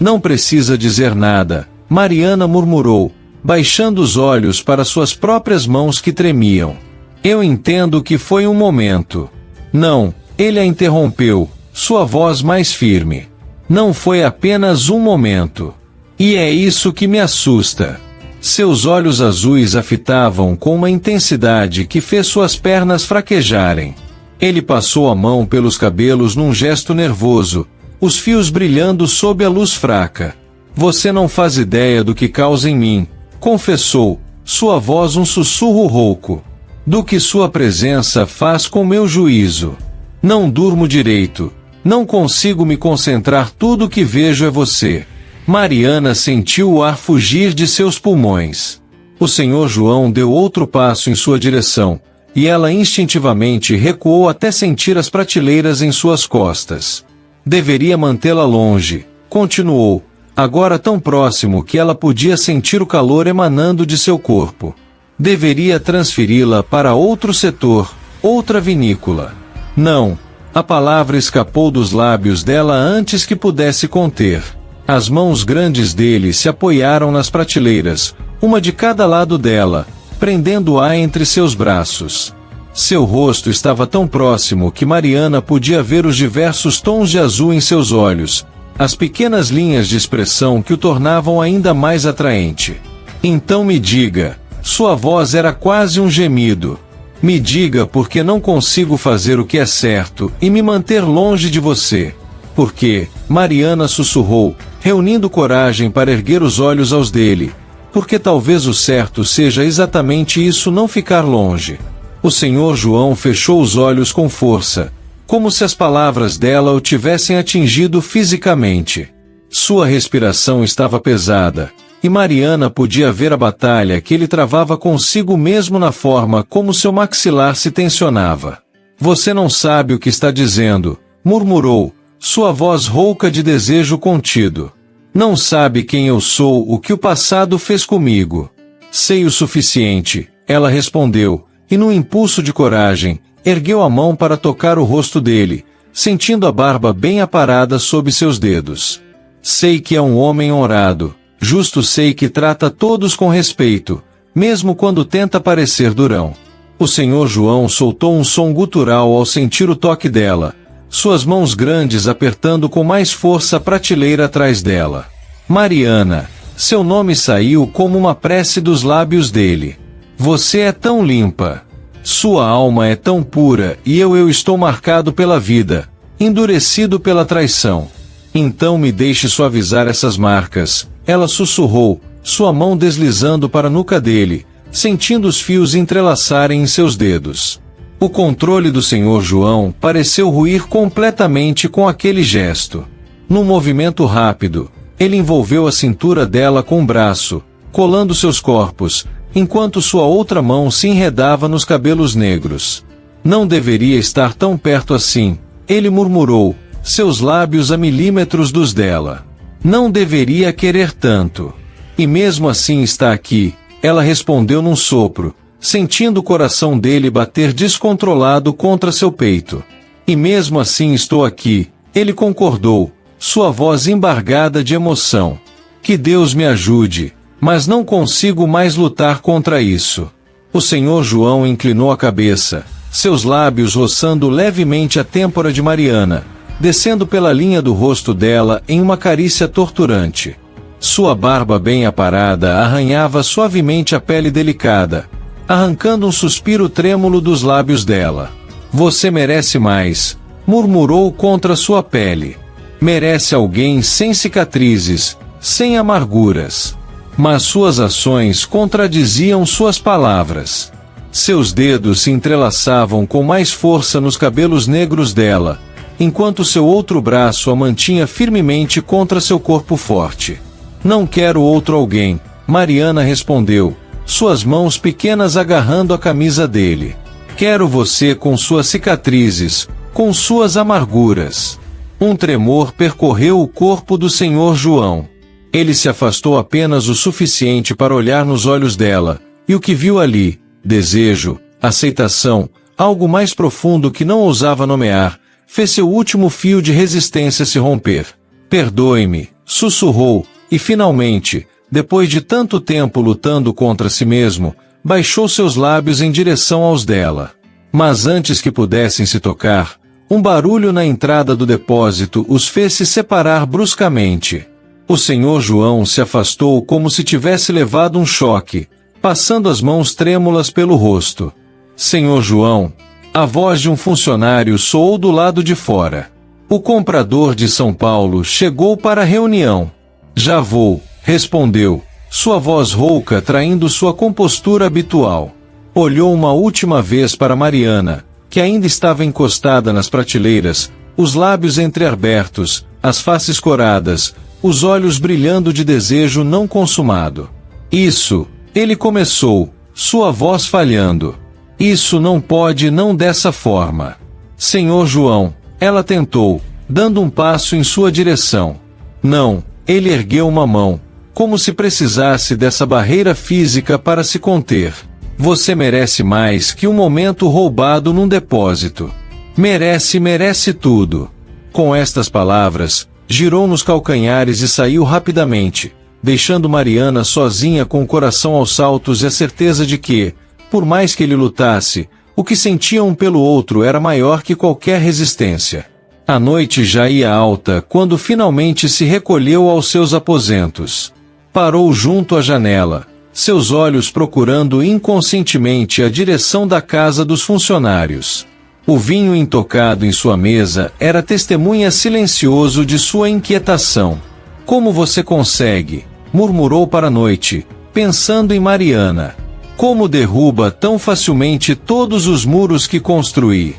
Speaker 1: Não precisa dizer nada, Mariana murmurou, baixando os olhos para suas próprias mãos que tremiam. Eu entendo que foi um momento. Não, ele a interrompeu, sua voz mais firme. Não foi apenas um momento. E é isso que me assusta. Seus olhos azuis a fitavam com uma intensidade que fez suas pernas fraquejarem. Ele passou a mão pelos cabelos num gesto nervoso, os fios brilhando sob a luz fraca. Você não faz ideia do que causa em mim, confessou, sua voz um sussurro rouco. Do que sua presença faz com meu juízo. Não durmo direito. Não consigo me concentrar, tudo o que vejo é você. Mariana sentiu o ar fugir de seus pulmões. O Sr. João deu outro passo em sua direção, e ela instintivamente recuou até sentir as prateleiras em suas costas. Deveria mantê-la longe, continuou, agora tão próximo que ela podia sentir o calor emanando de seu corpo. Deveria transferi-la para outro setor, outra vinícola. Não, a palavra escapou dos lábios dela antes que pudesse conter. As mãos grandes dele se apoiaram nas prateleiras, uma de cada lado dela, prendendo-a entre seus braços. Seu rosto estava tão próximo que Mariana podia ver os diversos tons de azul em seus olhos, as pequenas linhas de expressão que o tornavam ainda mais atraente. Então me diga, sua voz era quase um gemido. Me diga porque não consigo fazer o que é certo e me manter longe de você. Porque, Mariana sussurrou, reunindo coragem para erguer os olhos aos dele. Porque talvez o certo seja exatamente isso, não ficar longe. O Sr. João fechou os olhos com força, como se as palavras dela o tivessem atingido fisicamente. Sua respiração estava pesada, e Mariana podia ver a batalha que ele travava consigo mesmo na forma como seu maxilar se tensionava. Você não sabe o que está dizendo, murmurou, sua voz rouca de desejo contido. Não sabe quem eu sou, o que o passado fez comigo. Sei o suficiente, ela respondeu, e num impulso de coragem, ergueu a mão para tocar o rosto dele, sentindo a barba bem aparada sob seus dedos. Sei que é um homem honrado, justo, sei que trata todos com respeito, mesmo quando tenta parecer durão. O Sr. João soltou um som gutural ao sentir o toque dela, suas mãos grandes apertando com mais força a prateleira atrás dela. Mariana, Seu nome saiu como uma prece dos lábios dele. Você é tão limpa. Sua alma é tão pura, e eu estou marcado pela vida, endurecido pela traição. Então me deixe suavizar essas marcas, ela sussurrou, sua mão deslizando para a nuca dele, sentindo os fios entrelaçarem em seus dedos. O controle do Sr. João pareceu ruir completamente com aquele gesto. Num movimento rápido, ele envolveu a cintura dela com o braço, colando seus corpos, enquanto sua outra mão se enredava nos cabelos negros. Não deveria estar tão perto assim, ele murmurou, seus lábios a milímetros dos dela. Não deveria querer tanto. E mesmo assim está aqui, ela respondeu num sopro, sentindo o coração dele bater descontrolado contra seu peito. E mesmo assim estou aqui, ele concordou, sua voz embargada de emoção. Que Deus me ajude, mas não consigo mais lutar contra isso. O Sr. João inclinou a cabeça, seus lábios roçando levemente a têmpora de Mariana, descendo pela linha do rosto dela em uma carícia torturante. Sua barba bem aparada arranhava suavemente a pele delicada, arrancando um suspiro trêmulo dos lábios dela. Você merece mais, murmurou contra sua pele. Merece alguém sem cicatrizes, sem amarguras. Mas suas ações contradiziam suas palavras. Seus dedos se entrelaçavam com mais força nos cabelos negros dela, enquanto seu outro braço a mantinha firmemente contra seu corpo forte. Não quero outro alguém, Mariana respondeu, suas mãos pequenas agarrando a camisa dele. Quero você com suas cicatrizes, com suas amarguras. Um tremor percorreu o corpo do Sr. João. Ele se afastou apenas o suficiente para olhar nos olhos dela, e o que viu ali, desejo, aceitação, algo mais profundo que não ousava nomear, fez seu último fio de resistência se romper. Perdoe-me, sussurrou, e finalmente, depois de tanto tempo lutando contra si mesmo, baixou seus lábios em direção aos dela. Mas antes que pudessem se tocar, um barulho na entrada do depósito os fez se separar bruscamente. O Sr. João se afastou como se tivesse levado um choque, passando as mãos trêmulas pelo rosto. Sr. João, a voz de um funcionário soou do lado de fora. O comprador de São Paulo chegou para a reunião. Já vou, respondeu, sua voz rouca traindo sua compostura habitual. Olhou uma última vez para Mariana, que ainda estava encostada nas prateleiras, os lábios entreabertos, as faces coradas, os olhos brilhando de desejo não consumado. Isso, ele começou, sua voz falhando. Isso não pode não dessa forma. Senhor João, ela tentou, dando um passo em sua direção. Não, ele ergueu uma mão, como se precisasse dessa barreira física para se conter. Você merece mais que um momento roubado num depósito. Merece tudo. Com estas palavras, girou nos calcanhares e saiu rapidamente, deixando Mariana sozinha com o coração aos saltos e a certeza de que, por mais que ele lutasse, o que sentiam um pelo outro era maior que qualquer resistência. A noite já ia alta quando finalmente se recolheu aos seus aposentos. Parou junto à janela, seus olhos procurando inconscientemente a direção da casa dos funcionários. O vinho intocado em sua mesa era testemunha silencioso de sua inquietação. Como você consegue? Murmurou para a noite, pensando em Mariana. Como derruba tão facilmente todos os muros que construí?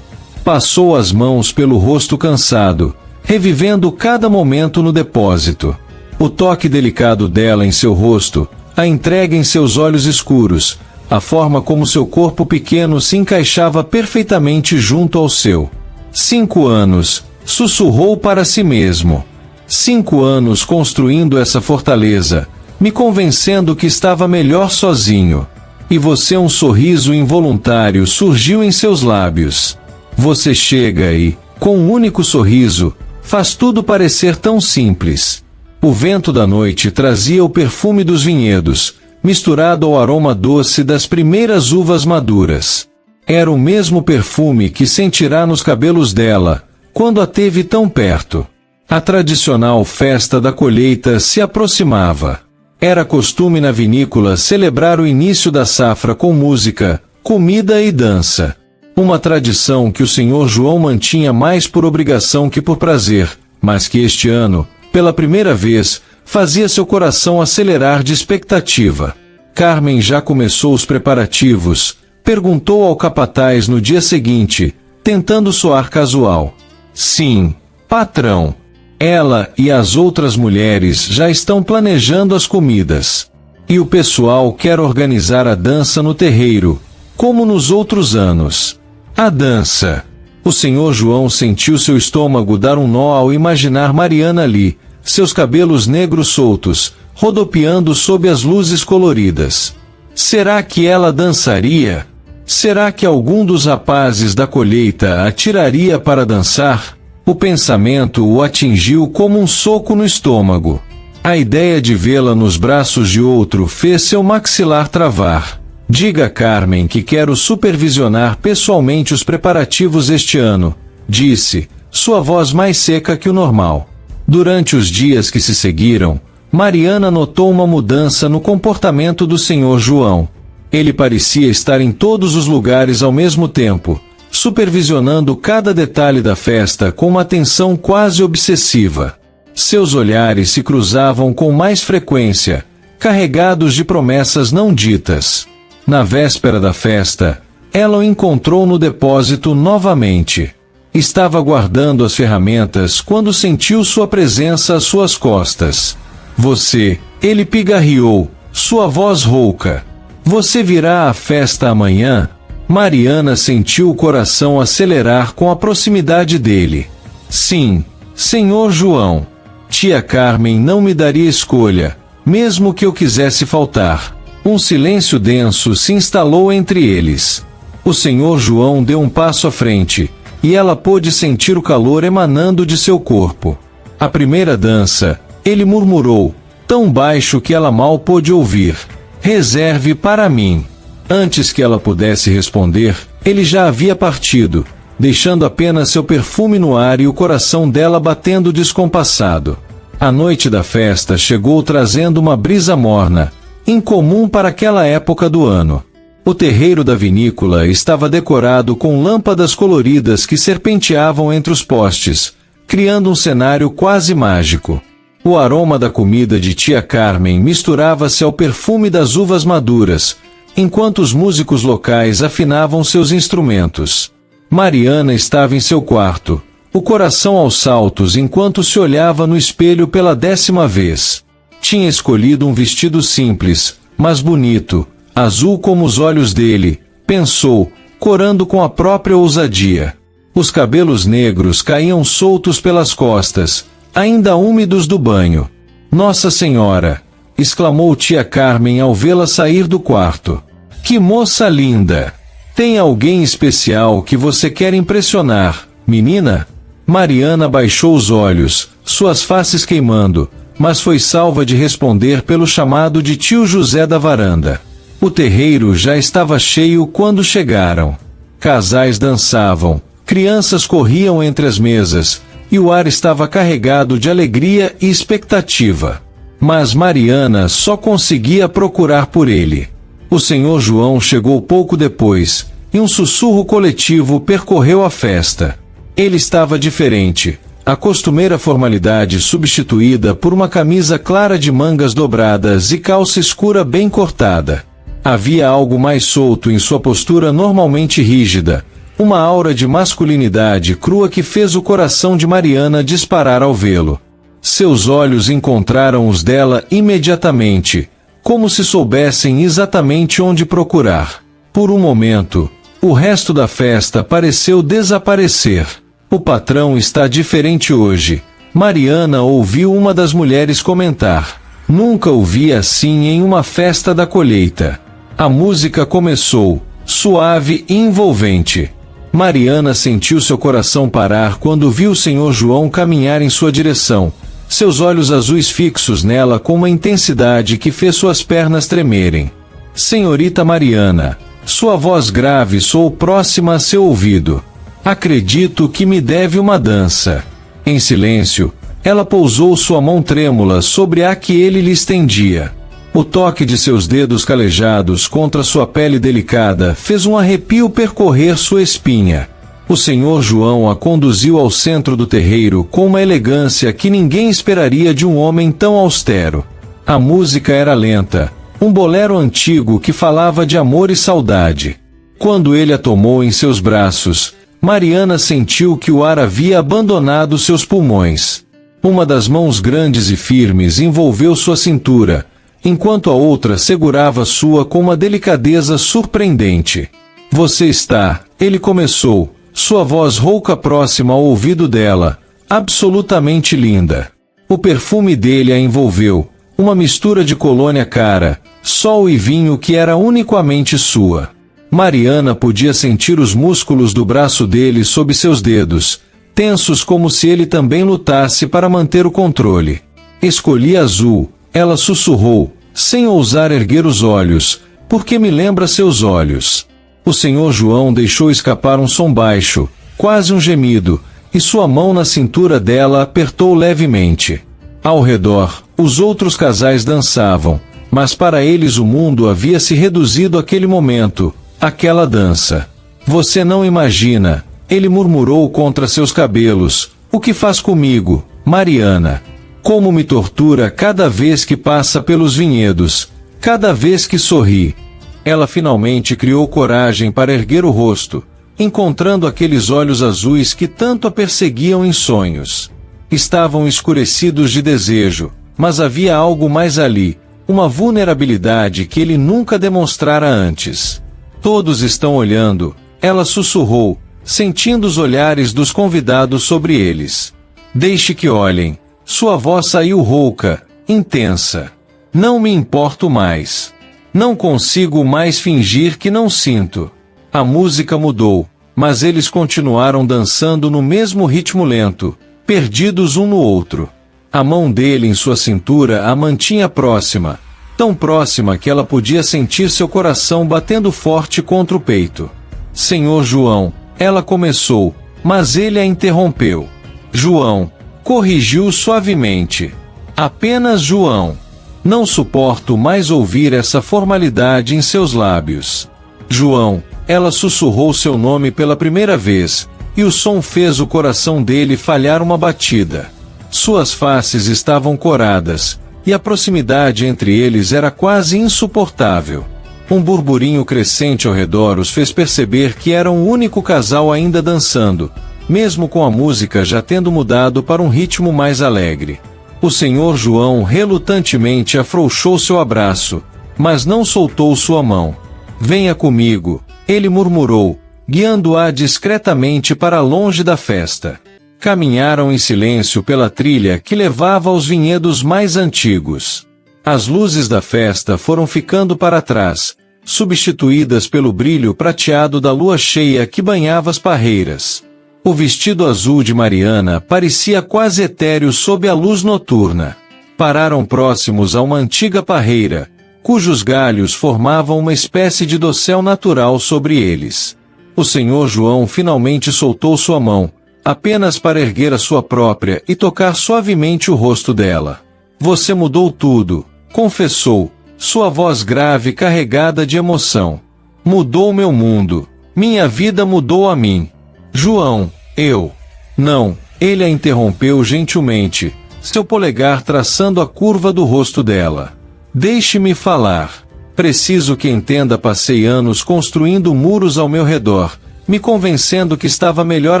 Speaker 1: Passou as mãos pelo rosto cansado, revivendo cada momento no depósito. O toque delicado dela em seu rosto, a entrega em seus olhos escuros, a forma como seu corpo pequeno se encaixava perfeitamente junto ao seu. 5 anos, sussurrou para si mesmo. 5 anos construindo essa fortaleza, me convencendo que estava melhor sozinho. E você, um sorriso involuntário surgiu em seus lábios. Você chega e, com um único sorriso, faz tudo parecer tão simples. O vento da noite trazia o perfume dos vinhedos, misturado ao aroma doce das primeiras uvas maduras. Era o mesmo perfume que sentirá nos cabelos dela, quando a teve tão perto. A tradicional festa da colheita se aproximava. Era costume na vinícola celebrar o início da safra com música, comida e dança. Uma tradição que o Sr. João mantinha mais por obrigação que por prazer, mas que este ano, pela primeira vez, fazia seu coração acelerar de expectativa. Carmen já começou os preparativos, perguntou ao capataz no dia seguinte, tentando soar casual. Sim, patrão. Ela e as outras mulheres já estão planejando as comidas. E o pessoal quer organizar a dança no terreiro, como nos outros anos. A dança. O Sr. João sentiu seu estômago dar um nó ao imaginar Mariana ali, seus cabelos negros soltos, rodopiando sob as luzes coloridas. Será que ela dançaria? Será que algum dos rapazes da colheita a tiraria para dançar? O pensamento o atingiu como um soco no estômago. A ideia de vê-la nos braços de outro fez seu maxilar travar. Diga a Carmen que quero supervisionar pessoalmente os preparativos este ano, disse, sua voz mais seca que o normal. Durante os dias que se seguiram, Mariana notou uma mudança no comportamento do Sr. João. Ele parecia estar em todos os lugares ao mesmo tempo, supervisionando cada detalhe da festa com uma atenção quase obsessiva. Seus olhares se cruzavam com mais frequência, carregados de promessas não ditas. Na véspera da festa, ela o encontrou no depósito novamente. Estava guardando as ferramentas quando sentiu sua presença às suas costas. Você, ele pigarreou, sua voz rouca. Você virá à festa amanhã? Mariana sentiu o coração acelerar com a proximidade dele. Sim, Senhor João. Tia Carmen não me daria escolha, mesmo que eu quisesse faltar. Um silêncio denso se instalou entre eles. O Sr. João deu um passo à frente, e ela pôde sentir o calor emanando de seu corpo. A primeira dança, ele murmurou, tão baixo que ela mal pôde ouvir. Reserve para mim. Antes que ela pudesse responder, ele já havia partido, deixando apenas seu perfume no ar e o coração dela batendo descompassado. A noite da festa chegou trazendo uma brisa morna, incomum para aquela época do ano. O terreiro da vinícola estava decorado com lâmpadas coloridas que serpenteavam entre os postes, criando um cenário quase mágico. O aroma da comida de tia Carmen misturava-se ao perfume das uvas maduras, enquanto os músicos locais afinavam seus instrumentos. Mariana estava em seu quarto, o coração aos saltos enquanto se olhava no espelho pela 10ª vez. Tinha escolhido um vestido simples, mas bonito, azul como os olhos dele, pensou, corando com a própria ousadia. Os cabelos negros caíam soltos pelas costas, ainda úmidos do banho. Nossa Senhora! Exclamou tia Carmen ao vê-la sair do quarto. Que moça linda! Tem alguém especial que você quer impressionar, menina? Mariana baixou os olhos, suas faces queimando, mas foi salva de responder pelo chamado de tio José da varanda. O terreiro já estava cheio quando chegaram. Casais dançavam, crianças corriam entre as mesas, e o ar estava carregado de alegria e expectativa. Mas Mariana só conseguia procurar por ele. O Sr. João chegou pouco depois, e um sussurro coletivo percorreu a festa. Ele estava diferente. A costumeira formalidade substituída por uma camisa clara de mangas dobradas e calça escura bem cortada. Havia algo mais solto em sua postura normalmente rígida, uma aura de masculinidade crua que fez o coração de Mariana disparar ao vê-lo. Seus olhos encontraram os dela imediatamente, como se soubessem exatamente onde procurar. Por um momento, o resto da festa pareceu desaparecer. O patrão está diferente hoje. Mariana ouviu uma das mulheres comentar. Nunca o vi assim em uma festa da colheita. A música começou, suave e envolvente. Mariana sentiu seu coração parar quando viu o Sr. João caminhar em sua direção, seus olhos azuis fixos nela com uma intensidade que fez suas pernas tremerem. Senhorita Mariana, sua voz grave soou próxima a seu ouvido. Acredito que me deve uma dança. Em silêncio, ela pousou sua mão trêmula sobre a que ele lhe estendia. O toque de seus dedos calejados contra sua pele delicada fez um arrepio percorrer sua espinha. O Senhor João a conduziu ao centro do terreiro com uma elegância que ninguém esperaria de um homem tão austero. A música era lenta, um bolero antigo que falava de amor e saudade. Quando ele a tomou em seus braços, Mariana sentiu que o ar havia abandonado seus pulmões. Uma das mãos grandes e firmes envolveu sua cintura, enquanto a outra segurava sua com uma delicadeza surpreendente. Você está, ele começou, sua voz rouca próxima ao ouvido dela, absolutamente linda. O perfume dele a envolveu, uma mistura de colônia cara, sol e vinho que era unicamente sua. Mariana podia sentir os músculos do braço dele sob seus dedos, tensos como se ele também lutasse para manter o controle. Escolhi azul, ela sussurrou, sem ousar erguer os olhos, porque me lembra seus olhos. O Senhor João deixou escapar um som baixo, quase um gemido, e sua mão na cintura dela apertou levemente. Ao redor, os outros casais dançavam, mas para eles o mundo havia se reduzido àquele momento, àquela dança. Você não imagina, ele murmurou contra seus cabelos, o que faz comigo, Mariana? Como me tortura cada vez que passa pelos vinhedos, cada vez que sorri. Ela finalmente criou coragem para erguer o rosto, encontrando aqueles olhos azuis que tanto a perseguiam em sonhos. Estavam escurecidos de desejo, mas havia algo mais ali, uma vulnerabilidade que ele nunca demonstrara antes. Todos estão olhando, ela sussurrou, sentindo os olhares dos convidados sobre eles. Deixe que olhem. Sua voz saiu rouca, intensa. Não me importo mais. Não consigo mais fingir que não sinto. A música mudou, mas eles continuaram dançando no mesmo ritmo lento, perdidos um no outro. A mão dele em sua cintura a mantinha próxima, tão próxima que ela podia sentir seu coração batendo forte contra o peito. Senhor João, ela começou, mas ele a interrompeu. João, corrigiu suavemente. Apenas João. Não suporto mais ouvir essa formalidade em seus lábios. João, ela sussurrou seu nome pela primeira vez, e o som fez o coração dele falhar uma batida. Suas faces estavam coradas, e a proximidade entre eles era quase insuportável. Um burburinho crescente ao redor os fez perceber que eram o único casal ainda dançando, mesmo com a música já tendo mudado para um ritmo mais alegre. O Senhor João relutantemente afrouxou seu abraço, mas não soltou sua mão. Venha comigo, ele murmurou, guiando-a discretamente para longe da festa. Caminharam em silêncio pela trilha que levava aos vinhedos mais antigos. As luzes da festa foram ficando para trás, substituídas pelo brilho prateado da lua cheia que banhava as parreiras. O vestido azul de Mariana parecia quase etéreo sob a luz noturna. Pararam próximos a uma antiga parreira, cujos galhos formavam uma espécie de dossel natural sobre eles. O Senhor João finalmente soltou sua mão, apenas para erguer a sua própria e tocar suavemente o rosto dela. Você mudou tudo, confessou, sua voz grave carregada de emoção. Mudou meu mundo, minha vida mudou a mim. João, eu. Não, ele a interrompeu gentilmente, seu polegar traçando a curva do rosto dela. Deixe-me falar. Preciso que entenda, passei anos construindo muros ao meu redor, me convencendo que estava melhor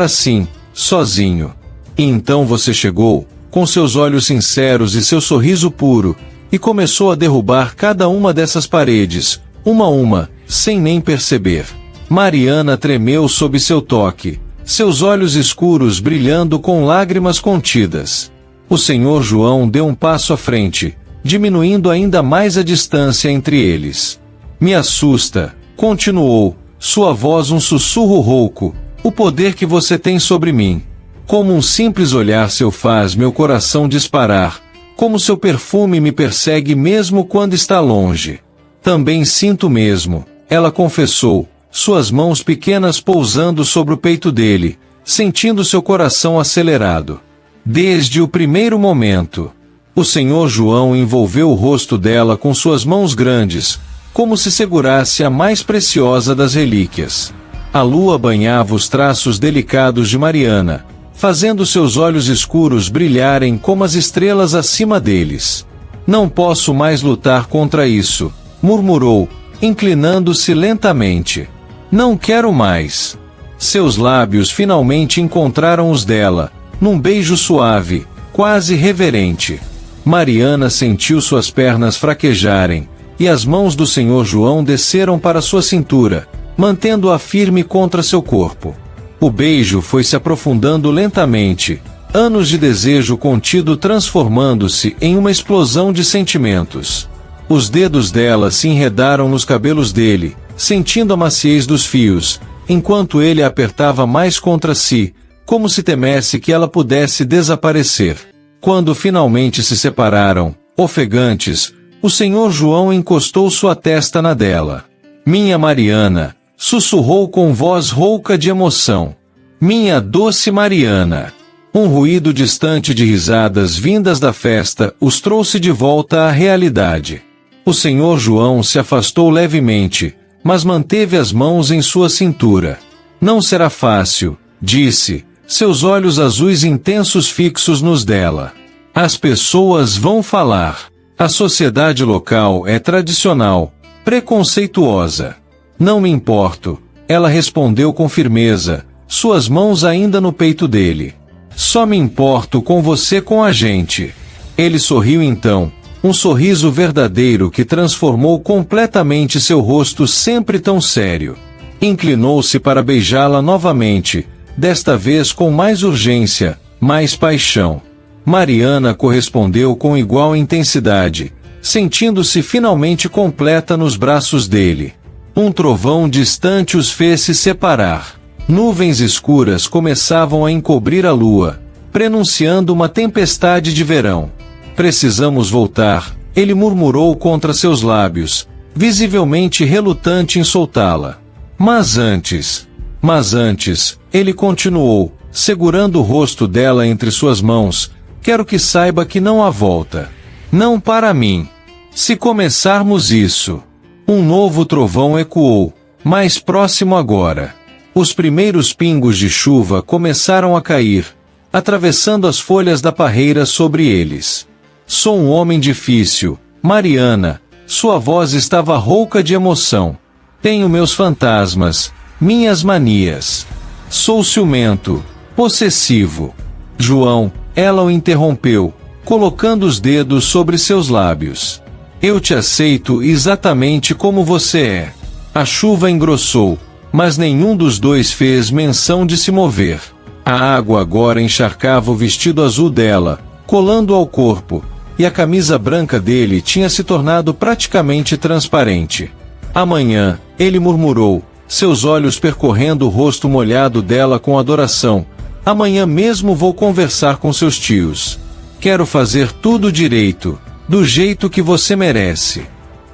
Speaker 1: assim, sozinho. E então você chegou, com seus olhos sinceros e seu sorriso puro, e começou a derrubar cada uma dessas paredes, uma a uma, sem nem perceber. Mariana tremeu sob seu toque, seus olhos escuros brilhando com lágrimas contidas. O Senhor João deu um passo à frente, diminuindo ainda mais a distância entre eles. Me assusta, continuou, sua voz um sussurro rouco, o poder que você tem sobre mim. Como um simples olhar seu faz meu coração disparar, como seu perfume me persegue mesmo quando está longe. Também sinto mesmo, ela confessou, suas mãos pequenas pousando sobre o peito dele, sentindo seu coração acelerado. Desde o primeiro momento. O senhor João envolveu o rosto dela com suas mãos grandes, como se segurasse a mais preciosa das relíquias. A lua banhava os traços delicados de Mariana, fazendo seus olhos escuros brilharem como as estrelas acima deles. Não posso mais lutar contra isso, murmurou, inclinando-se lentamente. Não quero mais. Seus lábios finalmente encontraram os dela, num beijo suave, quase reverente. Mariana sentiu suas pernas fraquejarem, e as mãos do senhor João desceram para sua cintura, mantendo-a firme contra seu corpo. O beijo foi se aprofundando lentamente, anos de desejo contido transformando-se em uma explosão de sentimentos. Os dedos dela se enredaram nos cabelos dele, sentindo a maciez dos fios, enquanto ele a apertava mais contra si, como se temesse que ela pudesse desaparecer. Quando finalmente se separaram, ofegantes, o senhor João encostou sua testa na dela. Minha Mariana, sussurrou com voz rouca de emoção. Minha doce Mariana. Um ruído distante de risadas vindas da festa os trouxe de volta à realidade. O senhor João se afastou levemente, mas manteve as mãos em sua cintura. Não será fácil, disse, seus olhos azuis intensos fixos nos dela. As pessoas vão falar. A sociedade local é tradicional, preconceituosa. Não me importo, ela respondeu com firmeza, suas mãos ainda no peito dele. Só me importo com você, com a gente. Ele sorriu então, um sorriso verdadeiro que transformou completamente seu rosto sempre tão sério. Inclinou-se para beijá-la novamente, desta vez com mais urgência, mais paixão. Mariana correspondeu com igual intensidade, sentindo-se finalmente completa nos braços dele. Um trovão distante os fez se separar. Nuvens escuras começavam a encobrir a lua, prenunciando uma tempestade de verão. Precisamos voltar, ele murmurou contra seus lábios, visivelmente relutante em soltá-la. Mas antes, ele continuou, segurando o rosto dela entre suas mãos, quero que saiba que não há volta. Não para mim. Se começarmos isso. Um novo trovão ecoou, mais próximo agora. Os primeiros pingos de chuva começaram a cair, atravessando as folhas da parreira sobre eles. Sou um homem difícil, Mariana, sua voz estava rouca de emoção. Tenho meus fantasmas, minhas manias. Sou ciumento, possessivo. João, ela o interrompeu, colocando os dedos sobre seus lábios. Eu te aceito exatamente como você é. A chuva engrossou, mas nenhum dos dois fez menção de se mover. A água agora encharcava o vestido azul dela, colando ao corpo, e a camisa branca dele tinha se tornado praticamente transparente. Amanhã, ele murmurou, seus olhos percorrendo o rosto molhado dela com adoração. Amanhã mesmo vou conversar com seus tios. Quero fazer tudo direito, do jeito que você merece.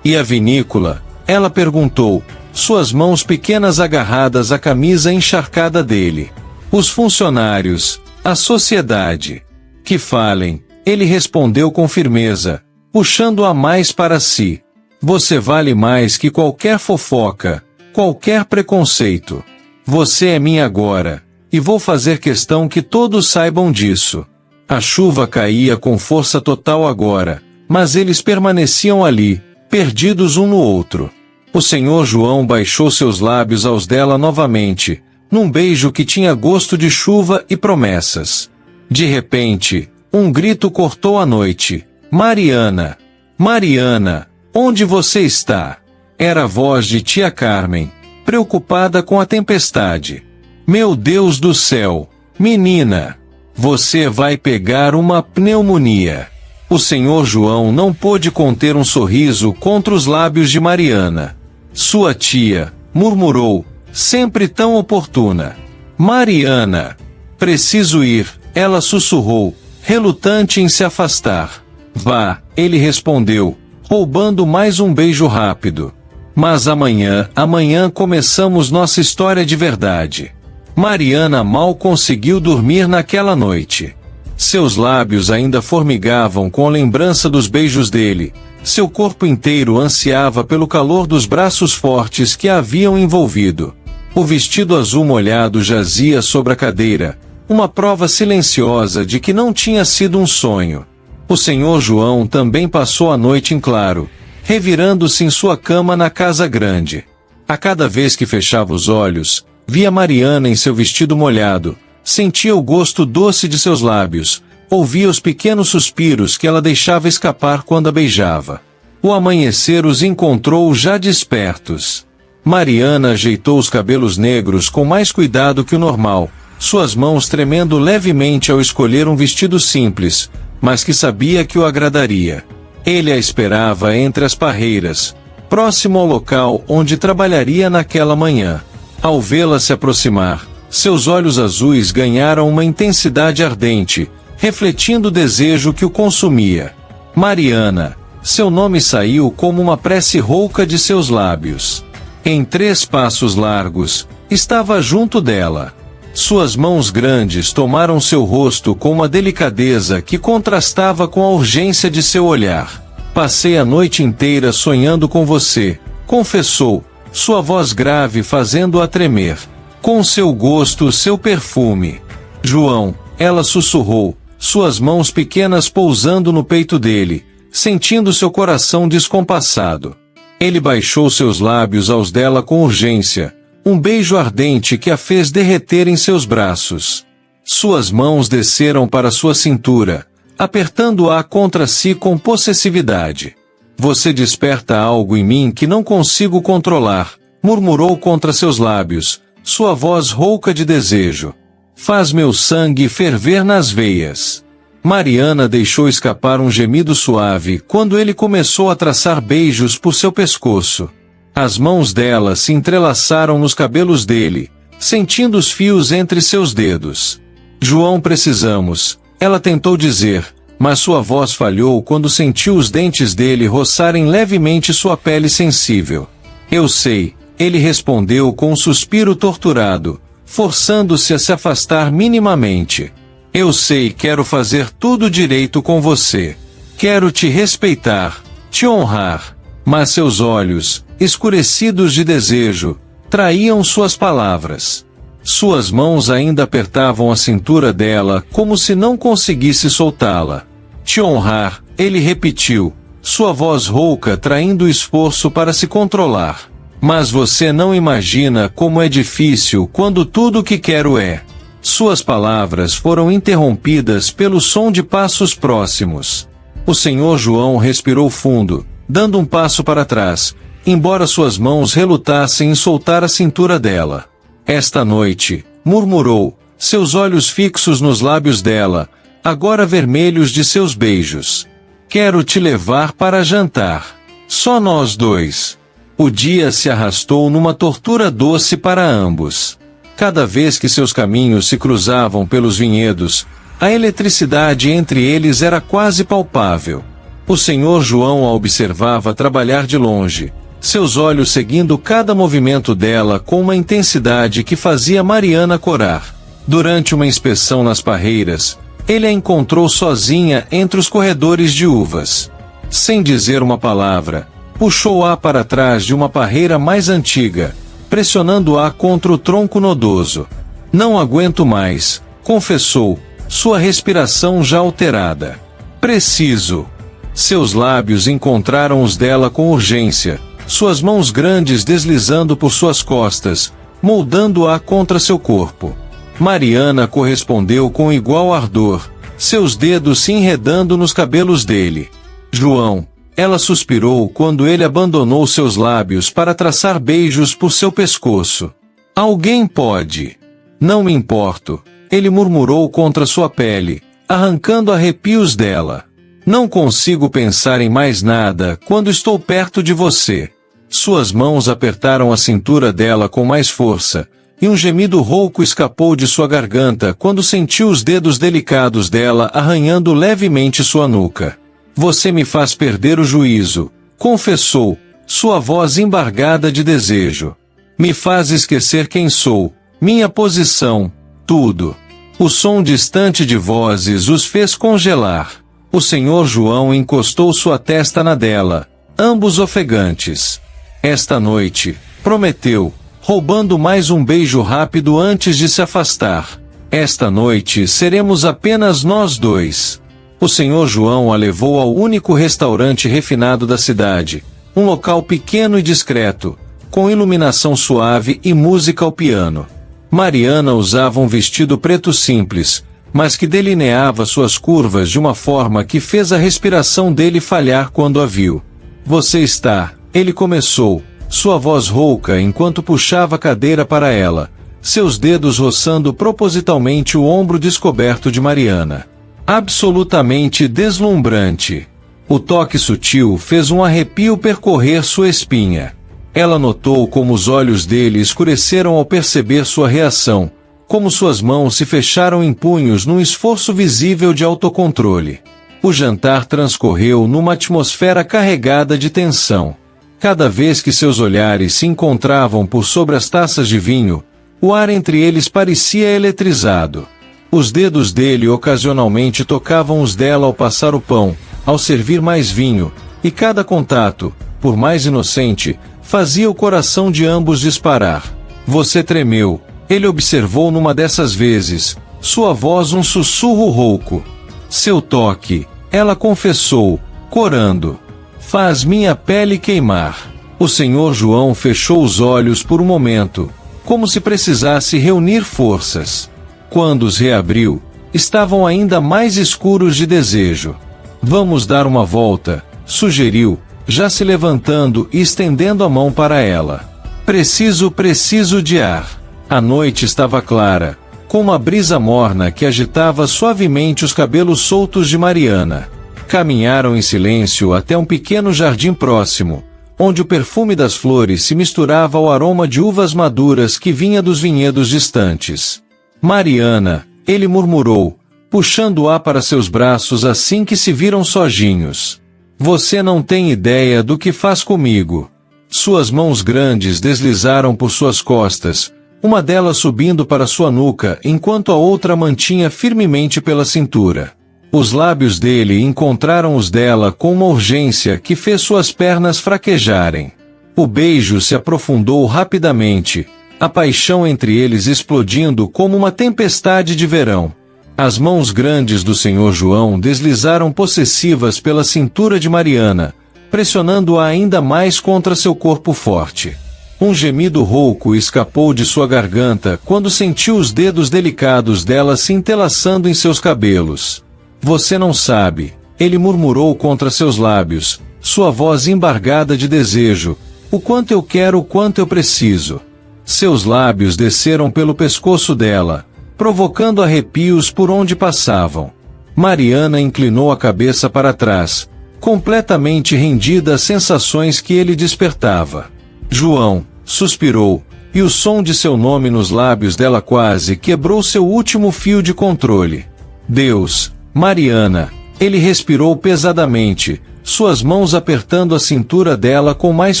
Speaker 1: E a vinícola? Ela perguntou, suas mãos pequenas agarradas à camisa encharcada dele. Os funcionários, a sociedade. Que falem, ele respondeu com firmeza, puxando-a mais para si. Você vale mais que qualquer fofoca, qualquer preconceito. Você é minha agora, e vou fazer questão que todos saibam disso. A chuva caía com força total agora, mas eles permaneciam ali, perdidos um no outro. O senhor João baixou seus lábios aos dela novamente, num beijo que tinha gosto de chuva e promessas. De repente, um grito cortou a noite. Mariana! Mariana! Onde você está? Era a voz de tia Carmen, preocupada com a tempestade. Meu Deus do céu! Menina! Você vai pegar uma pneumonia. O senhor João não pôde conter um sorriso contra os lábios de Mariana. Sua tia, murmurou, sempre tão oportuna. Mariana! Preciso ir, ela sussurrou, relutante em se afastar. Vá, ele respondeu, roubando mais um beijo rápido. Mas amanhã começamos nossa história de verdade. Mariana mal conseguiu dormir naquela noite. Seus lábios ainda formigavam com a lembrança dos beijos dele. Seu corpo inteiro ansiava pelo calor dos braços fortes que a haviam envolvido. O vestido azul molhado jazia sobre a cadeira, uma prova silenciosa de que não tinha sido um sonho. O Senhor João também passou a noite em claro, revirando-se em sua cama na casa grande. A cada vez que fechava os olhos, via Mariana em seu vestido molhado, sentia o gosto doce de seus lábios, ouvia os pequenos suspiros que ela deixava escapar quando a beijava. O amanhecer os encontrou já despertos. Mariana ajeitou os cabelos negros com mais cuidado que o normal, suas mãos tremendo levemente ao escolher um vestido simples, mas que sabia que o agradaria. Ele a esperava entre as parreiras, próximo ao local onde trabalharia naquela manhã. Ao vê-la se aproximar, seus olhos azuis ganharam uma intensidade ardente, refletindo o desejo que o consumia. Mariana. Seu nome saiu como uma prece rouca de seus lábios. Em 3 passos largos, estava junto dela. Suas mãos grandes tomaram seu rosto com uma delicadeza que contrastava com a urgência de seu olhar. Passei a noite inteira sonhando com você, confessou, sua voz grave fazendo-a tremer. Com seu gosto, seu perfume. João, ela sussurrou, suas mãos pequenas pousando no peito dele, sentindo seu coração descompassado. Ele baixou seus lábios aos dela com urgência, um beijo ardente que a fez derreter em seus braços. Suas mãos desceram para sua cintura, apertando-a contra si com possessividade. Você desperta algo em mim que não consigo controlar, murmurou contra seus lábios, sua voz rouca de desejo. Faz meu sangue ferver nas veias. Mariana deixou escapar um gemido suave quando ele começou a traçar beijos por seu pescoço. As mãos dela se entrelaçaram nos cabelos dele, sentindo os fios entre seus dedos. João, precisamos, ela tentou dizer, mas sua voz falhou quando sentiu os dentes dele roçarem levemente sua pele sensível. Eu sei, ele respondeu com um suspiro torturado, forçando-se a se afastar minimamente. Eu sei, quero fazer tudo direito com você. Quero te respeitar, te honrar. Mas seus olhos, escurecidos de desejo, traíam suas palavras. Suas mãos ainda apertavam a cintura dela como se não conseguisse soltá-la. Te honrar, ele repetiu, sua voz rouca traindo o esforço para se controlar. Mas você não imagina como é difícil quando tudo o que quero é. Suas palavras foram interrompidas pelo som de passos próximos. O Senhor João respirou fundo, dando um passo para trás, embora suas mãos relutassem em soltar a cintura dela. Esta noite, murmurou, seus olhos fixos nos lábios dela, agora vermelhos de seus beijos. Quero te levar para jantar. Só nós dois. O dia se arrastou numa tortura doce para ambos. Cada vez que seus caminhos se cruzavam pelos vinhedos, a eletricidade entre eles era quase palpável. O Senhor João a observava trabalhar de longe, seus olhos seguindo cada movimento dela com uma intensidade que fazia Mariana corar. Durante uma inspeção nas parreiras, ele a encontrou sozinha entre os corredores de uvas. Sem dizer uma palavra, puxou-a para trás de uma parreira mais antiga, pressionando-a contra o tronco nodoso. Não aguento mais, confessou, sua respiração já alterada. Preciso. Seus lábios encontraram os dela com urgência, suas mãos grandes deslizando por suas costas, moldando-a contra seu corpo. Mariana correspondeu com igual ardor, seus dedos se enredando nos cabelos dele. João. Ela suspirou quando ele abandonou seus lábios para traçar beijos por seu pescoço. Alguém pode. Não me importo, ele murmurou contra sua pele, arrancando arrepios dela. Não consigo pensar em mais nada quando estou perto de você. Suas mãos apertaram a cintura dela com mais força, e um gemido rouco escapou de sua garganta quando sentiu os dedos delicados dela arranhando levemente sua nuca. Você me faz perder o juízo, confessou, sua voz embargada de desejo. Me faz esquecer quem sou, minha posição, tudo. O som distante de vozes os fez congelar. O senhor João encostou sua testa na dela, ambos ofegantes. Esta noite, prometeu, roubando mais um beijo rápido antes de se afastar. Esta noite seremos apenas nós dois. O senhor João a levou ao único restaurante refinado da cidade, um local pequeno e discreto, com iluminação suave e música ao piano. Mariana usava um vestido preto simples, mas que delineava suas curvas de uma forma que fez a respiração dele falhar quando a viu. Você está, ele começou, sua voz rouca enquanto puxava a cadeira para ela, seus dedos roçando propositalmente o ombro descoberto de Mariana. Absolutamente deslumbrante. O toque sutil fez um arrepio percorrer sua espinha. Ela notou como os olhos dele escureceram ao perceber sua reação, como suas mãos se fecharam em punhos num esforço visível de autocontrole. O jantar transcorreu numa atmosfera carregada de tensão. Cada vez que seus olhares se encontravam por sobre as taças de vinho, o ar entre eles parecia eletrizado. Os dedos dele ocasionalmente tocavam os dela ao passar o pão, ao servir mais vinho, e cada contato, por mais inocente, fazia o coração de ambos disparar. Você tremeu, ele observou numa dessas vezes, sua voz um sussurro rouco. Seu toque, ela confessou, corando. Faz minha pele queimar. O senhor João fechou os olhos por um momento, como se precisasse reunir forças. Quando os reabriu, estavam ainda mais escuros de desejo. Vamos dar uma volta, sugeriu, já se levantando e estendendo a mão para ela. Preciso de ar. A noite estava clara, com uma brisa morna que agitava suavemente os cabelos soltos de Mariana. Caminharam em silêncio até um pequeno jardim próximo, onde o perfume das flores se misturava ao aroma de uvas maduras que vinha dos vinhedos distantes. Mariana, ele murmurou, puxando-a para seus braços assim que se viram sozinhos. Você não tem ideia do que faz comigo. Suas mãos grandes deslizaram por suas costas, uma delas subindo para sua nuca enquanto a outra mantinha firmemente pela cintura. Os lábios dele encontraram os dela com uma urgência que fez suas pernas fraquejarem. O beijo se aprofundou rapidamente, a paixão entre eles explodindo como uma tempestade de verão. As mãos grandes do senhor João deslizaram possessivas pela cintura de Mariana, pressionando-a ainda mais contra seu corpo forte. Um gemido rouco escapou de sua garganta quando sentiu os dedos delicados dela se entrelaçando em seus cabelos. Você não sabe, ele murmurou contra seus lábios, sua voz embargada de desejo, o quanto eu quero, o quanto eu preciso. Seus lábios desceram pelo pescoço dela, provocando arrepios por onde passavam. Mariana inclinou a cabeça para trás, completamente rendida às sensações que ele despertava. João, suspirou, e o som de seu nome nos lábios dela quase quebrou seu último fio de controle. Deus, Mariana, ele respirou pesadamente, suas mãos apertando a cintura dela com mais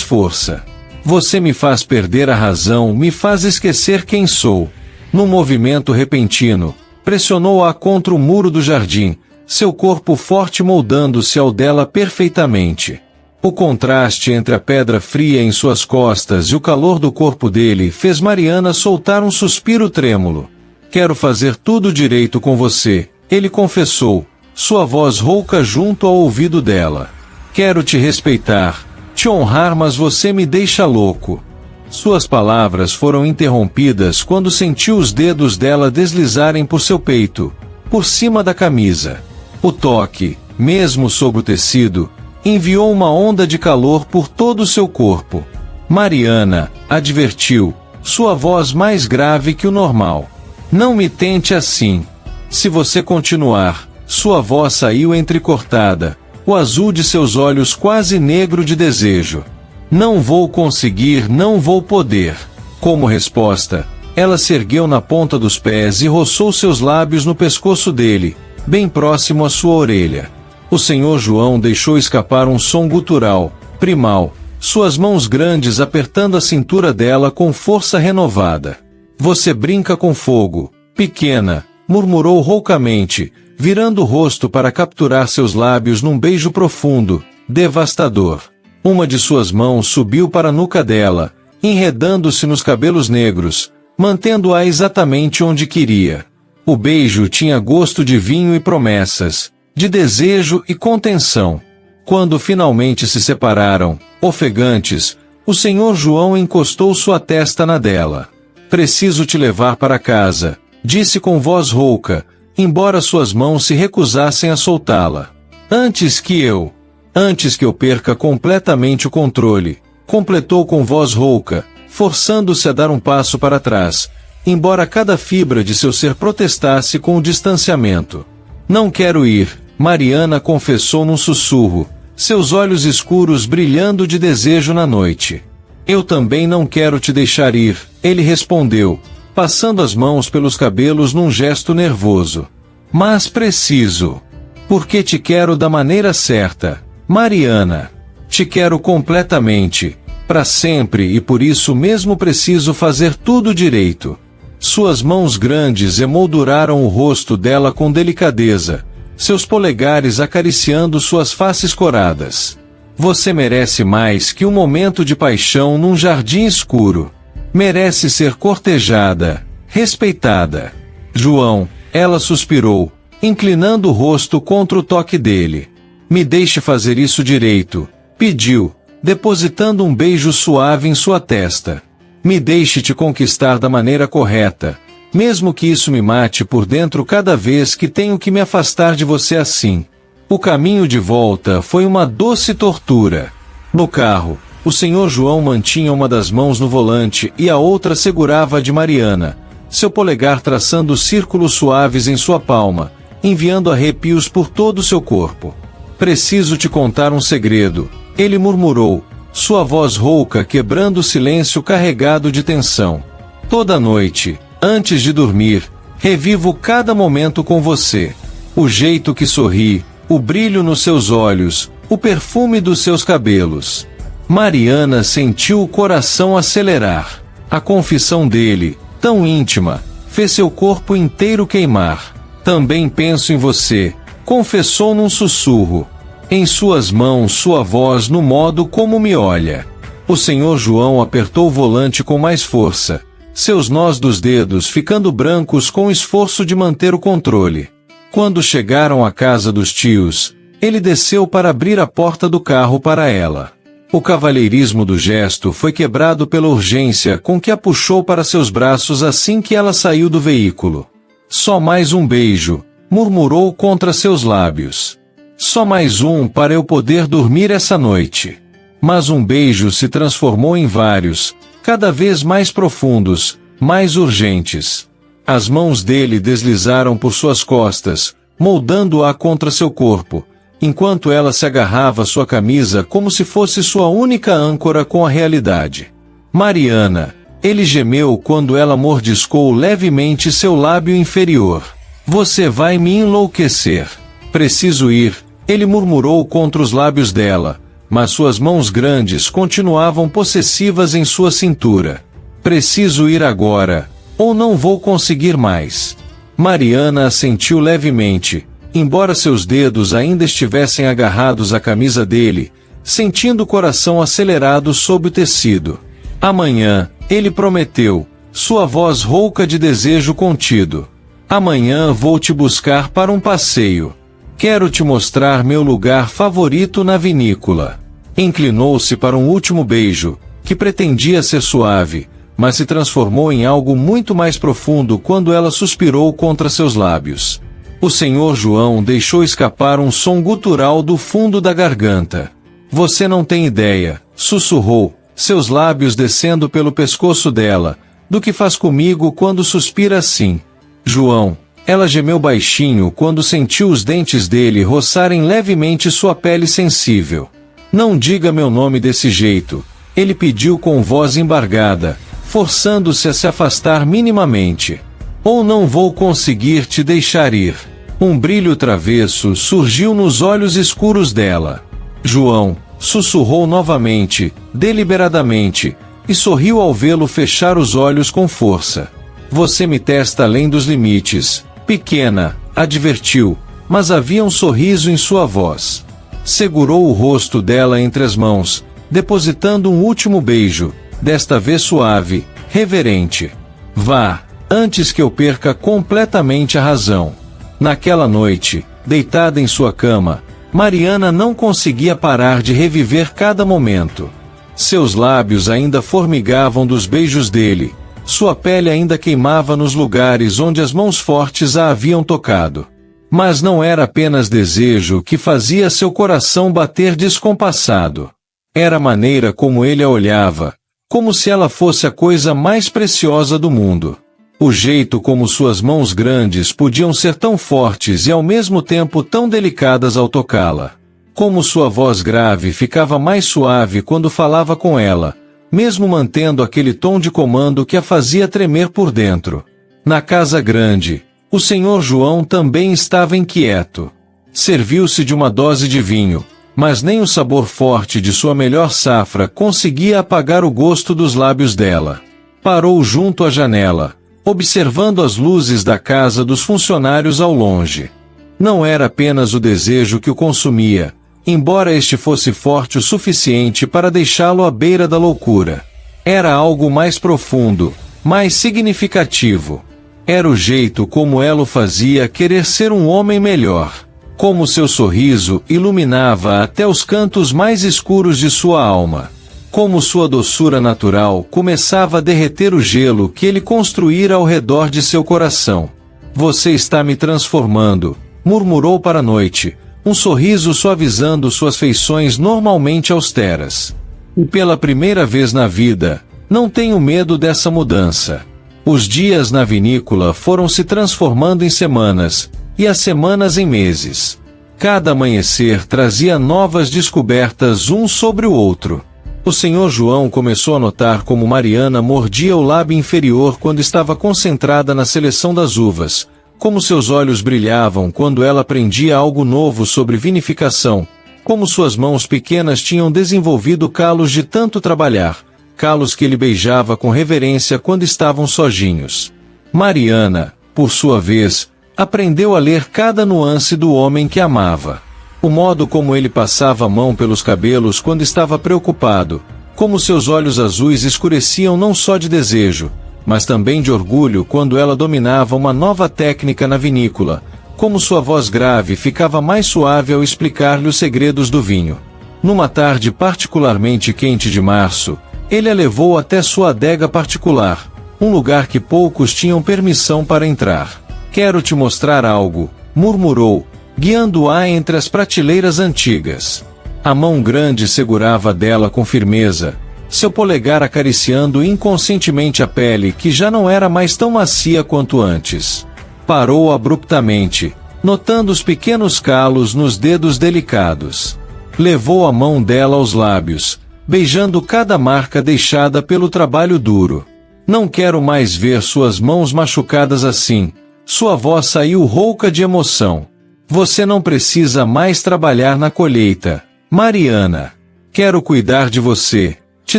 Speaker 1: força. Você me faz perder a razão, me faz esquecer quem sou. Num movimento repentino, pressionou-a contra o muro do jardim, seu corpo forte moldando-se ao dela perfeitamente. O contraste entre a pedra fria em suas costas e o calor do corpo dele fez Mariana soltar um suspiro trêmulo. Quero fazer tudo direito com você, ele confessou, sua voz rouca junto ao ouvido dela. Quero te respeitar, te honrar, mas você me deixa louco. Suas palavras foram interrompidas quando sentiu os dedos dela deslizarem por seu peito, por cima da camisa. O toque, mesmo sob o tecido, enviou uma onda de calor por todo o seu corpo. Mariana, advertiu, sua voz mais grave que o normal. Não me tente assim. Se você continuar, sua voz saiu entrecortada, o azul de seus olhos quase negro de desejo. Não vou conseguir, não vou poder. Como resposta, ela se ergueu na ponta dos pés e roçou seus lábios no pescoço dele, bem próximo à sua orelha. O senhor João deixou escapar um som gutural, primal, suas mãos grandes apertando a cintura dela com força renovada. Você brinca com fogo, pequena, murmurou roucamente, virando o rosto para capturar seus lábios num beijo profundo, devastador. Uma de suas mãos subiu para a nuca dela, enredando-se nos cabelos negros, mantendo-a exatamente onde queria. O beijo tinha gosto de vinho e promessas, de desejo e contenção. Quando finalmente se separaram, ofegantes, o Senhor João encostou sua testa na dela. Preciso te levar para casa, disse com voz rouca, embora suas mãos se recusassem a soltá-la. Antes que eu perca completamente o controle, completou com voz rouca, forçando-se a dar um passo para trás, embora cada fibra de seu ser protestasse com o distanciamento. Não quero ir, Mariana confessou num sussurro, seus olhos escuros brilhando de desejo na noite. Eu também não quero te deixar ir, ele respondeu, passando as mãos pelos cabelos num gesto nervoso. Mas preciso. Porque te quero da maneira certa, Mariana. Te quero completamente, para sempre e por isso mesmo preciso fazer tudo direito. Suas mãos grandes emolduraram o rosto dela com delicadeza, seus polegares acariciando suas faces coradas. Você merece mais que um momento de paixão num jardim escuro. Merece ser cortejada, respeitada. João, ela suspirou, inclinando o rosto contra o toque dele. Me deixe fazer isso direito, pediu, depositando um beijo suave em sua testa. Me deixe te conquistar da maneira correta, mesmo que isso me mate por dentro cada vez que tenho que me afastar de você assim. O caminho de volta foi uma doce tortura. No carro, o Senhor João mantinha uma das mãos no volante e a outra segurava a de Mariana, seu polegar traçando círculos suaves em sua palma, enviando arrepios por todo o seu corpo. Preciso te contar um segredo, ele murmurou, sua voz rouca quebrando o silêncio carregado de tensão. Toda noite, antes de dormir, revivo cada momento com você. O jeito que sorri, o brilho nos seus olhos, o perfume dos seus cabelos. Mariana sentiu o coração acelerar. A confissão dele, tão íntima, fez seu corpo inteiro queimar. Também penso em você, confessou num sussurro. Em suas mãos sua voz no modo como me olha. O Senhor João apertou o volante com mais força, seus nós dos dedos ficando brancos com o esforço de manter o controle. Quando chegaram à casa dos tios, ele desceu para abrir a porta do carro para ela. O cavalheirismo do gesto foi quebrado pela urgência com que a puxou para seus braços assim que ela saiu do veículo. Só mais um beijo, murmurou contra seus lábios. Só mais um para eu poder dormir essa noite. Mas um beijo se transformou em vários, cada vez mais profundos, mais urgentes. As mãos dele deslizaram por suas costas, moldando-a contra seu corpo, enquanto ela se agarrava à sua camisa como se fosse sua única âncora com a realidade. Mariana, ele gemeu quando ela mordiscou levemente seu lábio inferior. Você vai me enlouquecer. Preciso ir, ele murmurou contra os lábios dela, mas suas mãos grandes continuavam possessivas em sua cintura. Preciso ir agora, ou não vou conseguir mais. Mariana assentiu levemente, embora seus dedos ainda estivessem agarrados à camisa dele, sentindo o coração acelerado sob o tecido. Amanhã, ele prometeu, sua voz rouca de desejo contido. Amanhã vou te buscar para um passeio. Quero te mostrar meu lugar favorito na vinícola. Inclinou-se para um último beijo, que pretendia ser suave, mas se transformou em algo muito mais profundo quando ela suspirou contra seus lábios. O Senhor João deixou escapar um som gutural do fundo da garganta. Você não tem ideia, sussurrou, seus lábios descendo pelo pescoço dela, do que faz comigo quando suspira assim. João, ela gemeu baixinho quando sentiu os dentes dele roçarem levemente sua pele sensível. Não diga meu nome desse jeito, ele pediu com voz embargada, forçando-se a se afastar minimamente. Ou não vou conseguir te deixar ir. Um brilho travesso surgiu nos olhos escuros dela. João, sussurrou novamente, deliberadamente, e sorriu ao vê-lo fechar os olhos com força. Você me testa além dos limites. Pequena, advertiu, mas havia um sorriso em sua voz. Segurou o rosto dela entre as mãos, depositando um último beijo, desta vez suave, reverente. Vá, antes que eu perca completamente a razão. Naquela noite, deitada em sua cama, Mariana não conseguia parar de reviver cada momento. Seus lábios ainda formigavam dos beijos dele, sua pele ainda queimava nos lugares onde as mãos fortes a haviam tocado. Mas não era apenas desejo que fazia seu coração bater descompassado. Era a maneira como ele a olhava, como se ela fosse a coisa mais preciosa do mundo. O jeito como suas mãos grandes podiam ser tão fortes e ao mesmo tempo tão delicadas ao tocá-la. Como sua voz grave ficava mais suave quando falava com ela, mesmo mantendo aquele tom de comando que a fazia tremer por dentro. Na casa grande, o senhor João também estava inquieto. Serviu-se de uma dose de vinho, mas nem o sabor forte de sua melhor safra conseguia apagar o gosto dos lábios dela. Parou junto à janela, observando as luzes da casa dos funcionários ao longe. Não era apenas o desejo que o consumia, embora este fosse forte o suficiente para deixá-lo à beira da loucura. Era algo mais profundo, mais significativo. Era o jeito como ela o fazia querer ser um homem melhor. Como seu sorriso iluminava até os cantos mais escuros de sua alma. Como sua doçura natural começava a derreter o gelo que ele construíra ao redor de seu coração. Você está me transformando, murmurou para a noite, um sorriso suavizando suas feições normalmente austeras. E pela primeira vez na vida, não tenho medo dessa mudança. Os dias na vinícola foram se transformando em semanas, e as semanas em meses. Cada amanhecer trazia novas descobertas um sobre o outro. O senhor João começou a notar como Mariana mordia o lábio inferior quando estava concentrada na seleção das uvas, como seus olhos brilhavam quando ela aprendia algo novo sobre vinificação, como suas mãos pequenas tinham desenvolvido calos de tanto trabalhar, calos que ele beijava com reverência quando estavam sozinhos. Mariana, por sua vez, aprendeu a ler cada nuance do homem que amava. O modo como ele passava a mão pelos cabelos quando estava preocupado, como seus olhos azuis escureciam não só de desejo, mas também de orgulho quando ela dominava uma nova técnica na vinícola, como sua voz grave ficava mais suave ao explicar-lhe os segredos do vinho. Numa tarde particularmente quente de março, ele a levou até sua adega particular, um lugar que poucos tinham permissão para entrar. Quero te mostrar algo, murmurou, guiando-a entre as prateleiras antigas. A mão grande segurava dela com firmeza, seu polegar acariciando inconscientemente a pele que já não era mais tão macia quanto antes. Parou abruptamente, notando os pequenos calos nos dedos delicados. Levou a mão dela aos lábios, beijando cada marca deixada pelo trabalho duro. Não quero mais ver suas mãos machucadas assim. Sua voz saiu rouca de emoção. Você não precisa mais trabalhar na colheita, Mariana. Quero cuidar de você, te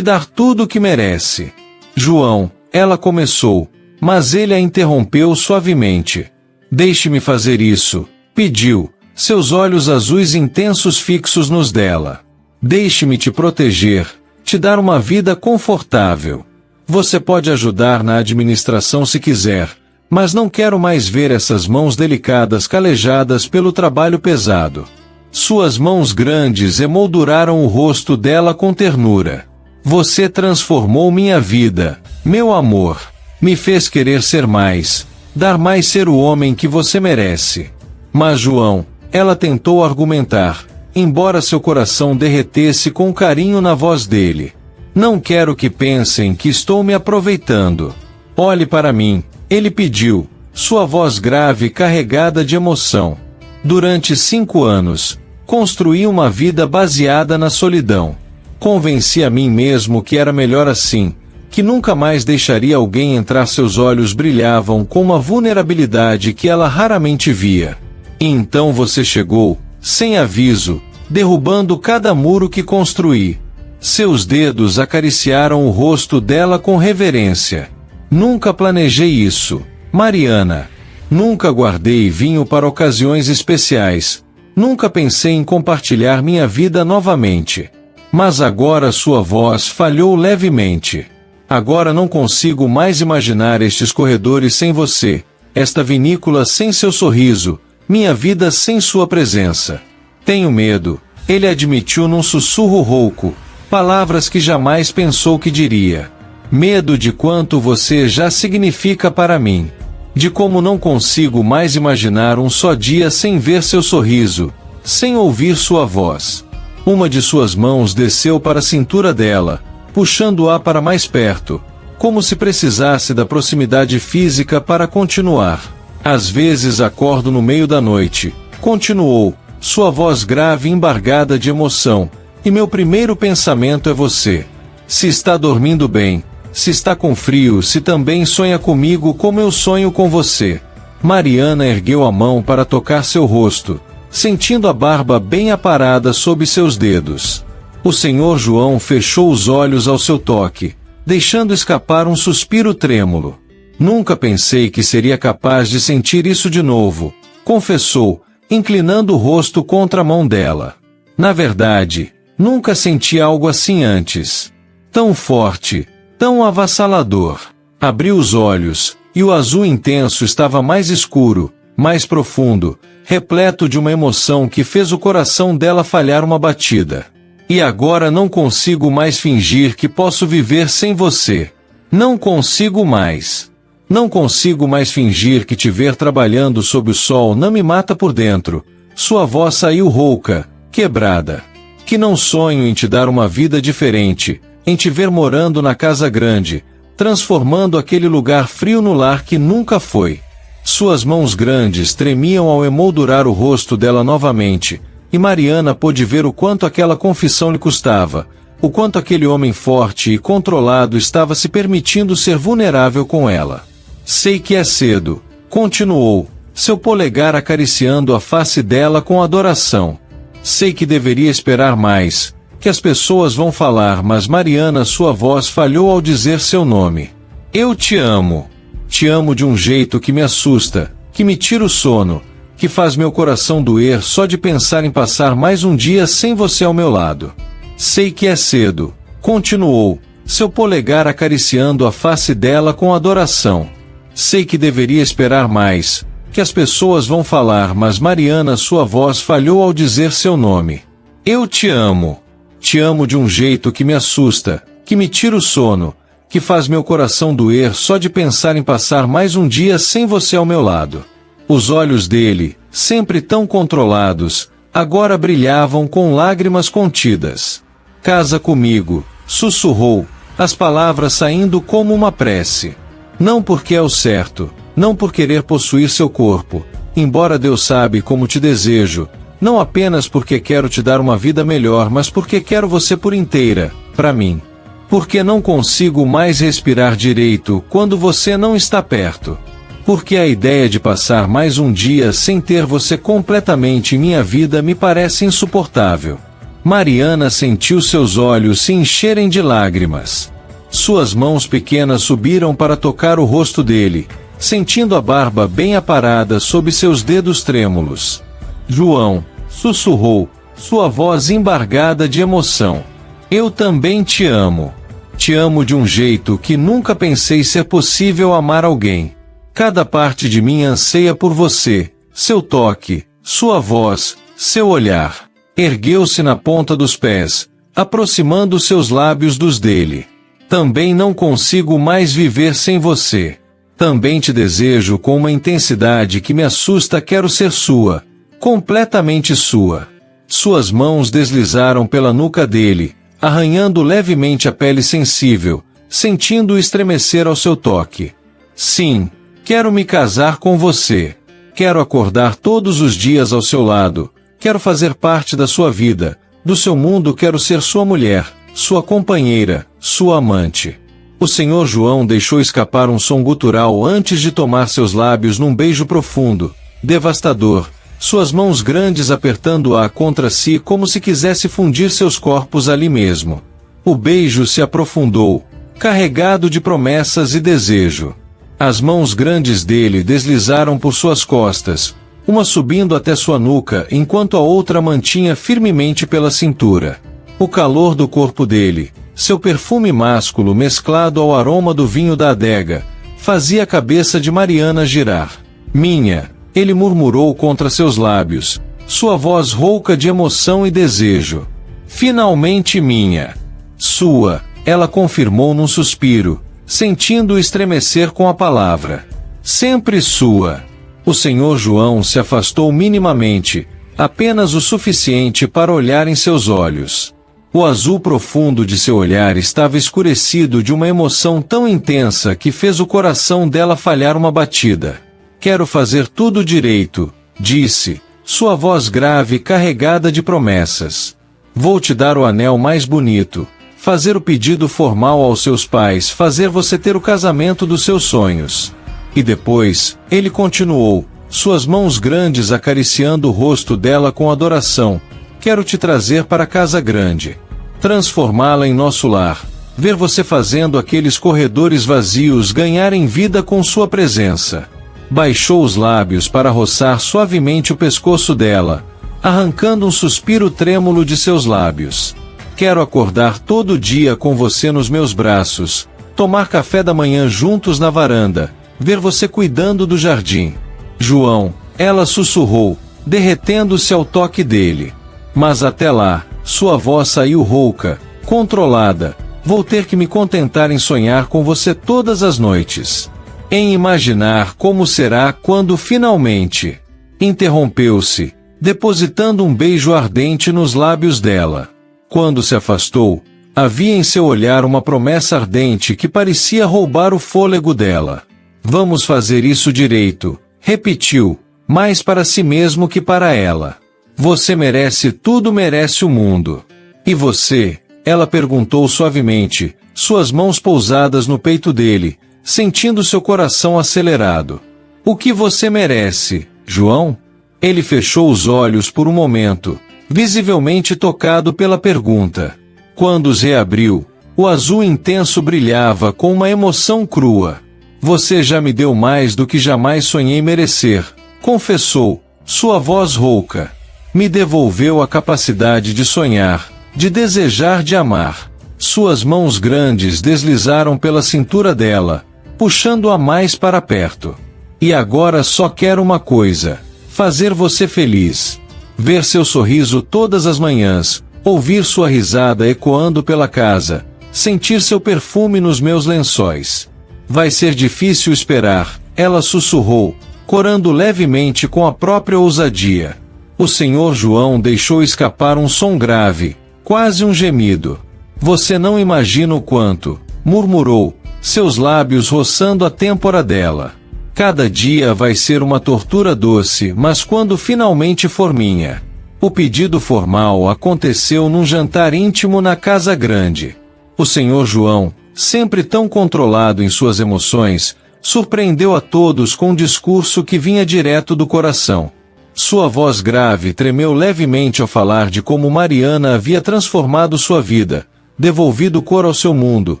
Speaker 1: dar tudo o que merece. João, ela começou, mas ele a interrompeu suavemente. Deixe-me fazer isso, pediu, seus olhos azuis intensos fixos nos dela. Deixe-me te proteger, te dar uma vida confortável. Você pode ajudar na administração se quiser, mas não quero mais ver essas mãos delicadas calejadas pelo trabalho pesado. Suas mãos grandes emolduraram o rosto dela com ternura. Você transformou minha vida, meu amor. Me fez querer ser mais, dar mais ser o homem que você merece. Mas João, ela tentou argumentar, embora seu coração derretesse com carinho na voz dele. Não quero que pensem que estou me aproveitando. Olhe para mim, ele pediu, sua voz grave carregada de emoção. Durante 5 anos, construí uma vida baseada na solidão. Convenci a mim mesmo que era melhor assim, que nunca mais deixaria alguém entrar. Seus olhos brilhavam com uma vulnerabilidade que ela raramente via. E então você chegou, sem aviso, derrubando cada muro que construí. Seus dedos acariciaram o rosto dela com reverência. Nunca planejei isso, Mariana. Nunca guardei vinho para ocasiões especiais. Nunca pensei em compartilhar minha vida novamente. Mas agora sua voz falhou levemente. Agora não consigo mais imaginar estes corredores sem você, esta vinícola sem seu sorriso, minha vida sem sua presença. Tenho medo, ele admitiu num sussurro rouco, palavras que jamais pensou que diria. Medo de quanto você já significa para mim. De como não consigo mais imaginar um só dia sem ver seu sorriso, sem ouvir sua voz. Uma de suas mãos desceu para a cintura dela, puxando-a para mais perto, como se precisasse da proximidade física para continuar. Às vezes acordo no meio da noite, continuou, sua voz grave e embargada de emoção, e meu primeiro pensamento é você. Se está dormindo bem, se está com frio, se também sonha comigo como eu sonho com você. Mariana ergueu a mão para tocar seu rosto, sentindo a barba bem aparada sob seus dedos. O senhor João fechou os olhos ao seu toque, deixando escapar um suspiro trêmulo. Nunca pensei que seria capaz de sentir isso de novo, confessou, inclinando o rosto contra a mão dela. Na verdade, nunca senti algo assim antes. Tão forte, tão avassalador. Abriu os olhos, e o azul intenso estava mais escuro, mais profundo, repleto de uma emoção que fez o coração dela falhar uma batida. E agora não consigo mais fingir que posso viver sem você. Não consigo mais. Não consigo mais fingir que te ver trabalhando sob o sol não me mata por dentro. Sua voz saiu rouca, quebrada. Que não sonho em te dar uma vida diferente, em te ver morando na casa grande, transformando aquele lugar frio no lar que nunca foi. Suas mãos grandes tremiam ao emoldurar o rosto dela novamente, e Mariana pôde ver o quanto aquela confissão lhe custava, o quanto aquele homem forte e controlado estava se permitindo ser vulnerável com ela. Sei que é cedo, continuou, seu polegar acariciando a face dela com adoração. Sei que deveria esperar mais, que as pessoas vão falar, mas Mariana, sua voz falhou ao dizer seu nome. Eu te amo. Te amo de um jeito que me assusta, que me tira o sono, que faz meu coração doer só de pensar em passar mais um dia sem você ao meu lado. Sei que é cedo, continuou, seu polegar acariciando a face dela com adoração. Sei que deveria esperar mais, que as pessoas vão falar, mas Mariana, sua voz falhou ao dizer seu nome. Eu te amo. Te amo de um jeito que me assusta, que me tira o sono, que faz meu coração doer só de pensar em passar mais um dia sem você ao meu lado. Os olhos dele, sempre tão controlados, agora brilhavam com lágrimas contidas. Casa comigo, sussurrou, as palavras saindo como uma prece. Não porque é o certo, não por querer possuir seu corpo, embora Deus sabe como te desejo, não apenas porque quero te dar uma vida melhor, mas porque quero você por inteira, para mim. Porque não consigo mais respirar direito quando você não está perto. Porque a ideia de passar mais um dia sem ter você completamente em minha vida me parece insuportável. Mariana sentiu seus olhos se encherem de lágrimas. Suas mãos pequenas subiram para tocar o rosto dele, sentindo a barba bem aparada sob seus dedos trêmulos. João, sussurrou, sua voz embargada de emoção. Eu também te amo. Te amo de um jeito que nunca pensei ser possível amar alguém. Cada parte de mim anseia por você, seu toque, sua voz, seu olhar. Ergueu-se na ponta dos pés, aproximando seus lábios dos dele. Também não consigo mais viver sem você. Também te desejo com uma intensidade que me assusta, quero ser sua, completamente sua. Suas mãos deslizaram pela nuca dele, arranhando levemente a pele sensível, sentindo-o estremecer ao seu toque. Sim, quero me casar com você. Quero acordar todos os dias ao seu lado. Quero fazer parte da sua vida, do seu mundo. Quero ser sua mulher, sua companheira, sua amante. O senhor João deixou escapar um som gutural antes de tomar seus lábios num beijo profundo, devastador, suas mãos grandes apertando-a contra si como se quisesse fundir seus corpos ali mesmo. O beijo se aprofundou, carregado de promessas e desejo. As mãos grandes dele deslizaram por suas costas, uma subindo até sua nuca enquanto a outra mantinha firmemente pela cintura. O calor do corpo dele, seu perfume másculo mesclado ao aroma do vinho da adega, fazia a cabeça de Mariana girar. Minha, ele murmurou contra seus lábios, sua voz rouca de emoção e desejo. Finalmente minha. Sua, ela confirmou num suspiro, sentindo-o estremecer com a palavra. Sempre sua. O senhor João se afastou minimamente, apenas o suficiente para olhar em seus olhos. O azul profundo de seu olhar estava escurecido de uma emoção tão intensa que fez o coração dela falhar uma batida. Quero fazer tudo direito, disse, sua voz grave carregada de promessas. Vou te dar o anel mais bonito, fazer o pedido formal aos seus pais, fazer você ter o casamento dos seus sonhos. E depois, ele continuou, suas mãos grandes acariciando o rosto dela com adoração. Quero te trazer para a casa grande. Transformá-la em nosso lar. Ver você fazendo aqueles corredores vazios ganharem vida com sua presença. Baixou os lábios para roçar suavemente o pescoço dela, arrancando um suspiro trêmulo de seus lábios. Quero acordar todo dia com você nos meus braços, tomar café da manhã juntos na varanda, ver você cuidando do jardim. João, ela sussurrou, derretendo-se ao toque dele. Mas até lá, sua voz saiu rouca, controlada. Vou ter que me contentar em sonhar com você todas as noites. Em imaginar como será quando finalmente... Interrompeu-se, depositando um beijo ardente nos lábios dela. Quando se afastou, havia em seu olhar uma promessa ardente que parecia roubar o fôlego dela. Vamos fazer isso direito, repetiu, mais para si mesmo que para ela. Você merece tudo, merece o mundo. E você? Ela perguntou suavemente, suas mãos pousadas no peito dele, sentindo seu coração acelerado. O que você merece, João? Ele fechou os olhos por um momento, visivelmente tocado pela pergunta. Quando os reabriu, o azul intenso brilhava com uma emoção crua. Você já me deu mais do que jamais sonhei merecer, confessou, sua voz rouca. Me devolveu a capacidade de sonhar, de desejar, de amar. Suas mãos grandes deslizaram pela cintura dela, puxando-a mais para perto. E agora só quero uma coisa: fazer você feliz. Ver seu sorriso todas as manhãs, ouvir sua risada ecoando pela casa, sentir seu perfume nos meus lençóis. Vai ser difícil esperar, ela sussurrou, corando levemente com a própria ousadia. O senhor João deixou escapar um som grave, quase um gemido. Você não imagina o quanto, murmurou, seus lábios roçando a têmpora dela. Cada dia vai ser uma tortura doce, mas quando finalmente for minha. O pedido formal aconteceu num jantar íntimo na casa grande. O senhor João, sempre tão controlado em suas emoções, surpreendeu a todos com um discurso que vinha direto do coração. Sua voz grave tremeu levemente ao falar de como Mariana havia transformado sua vida, devolvido cor ao seu mundo,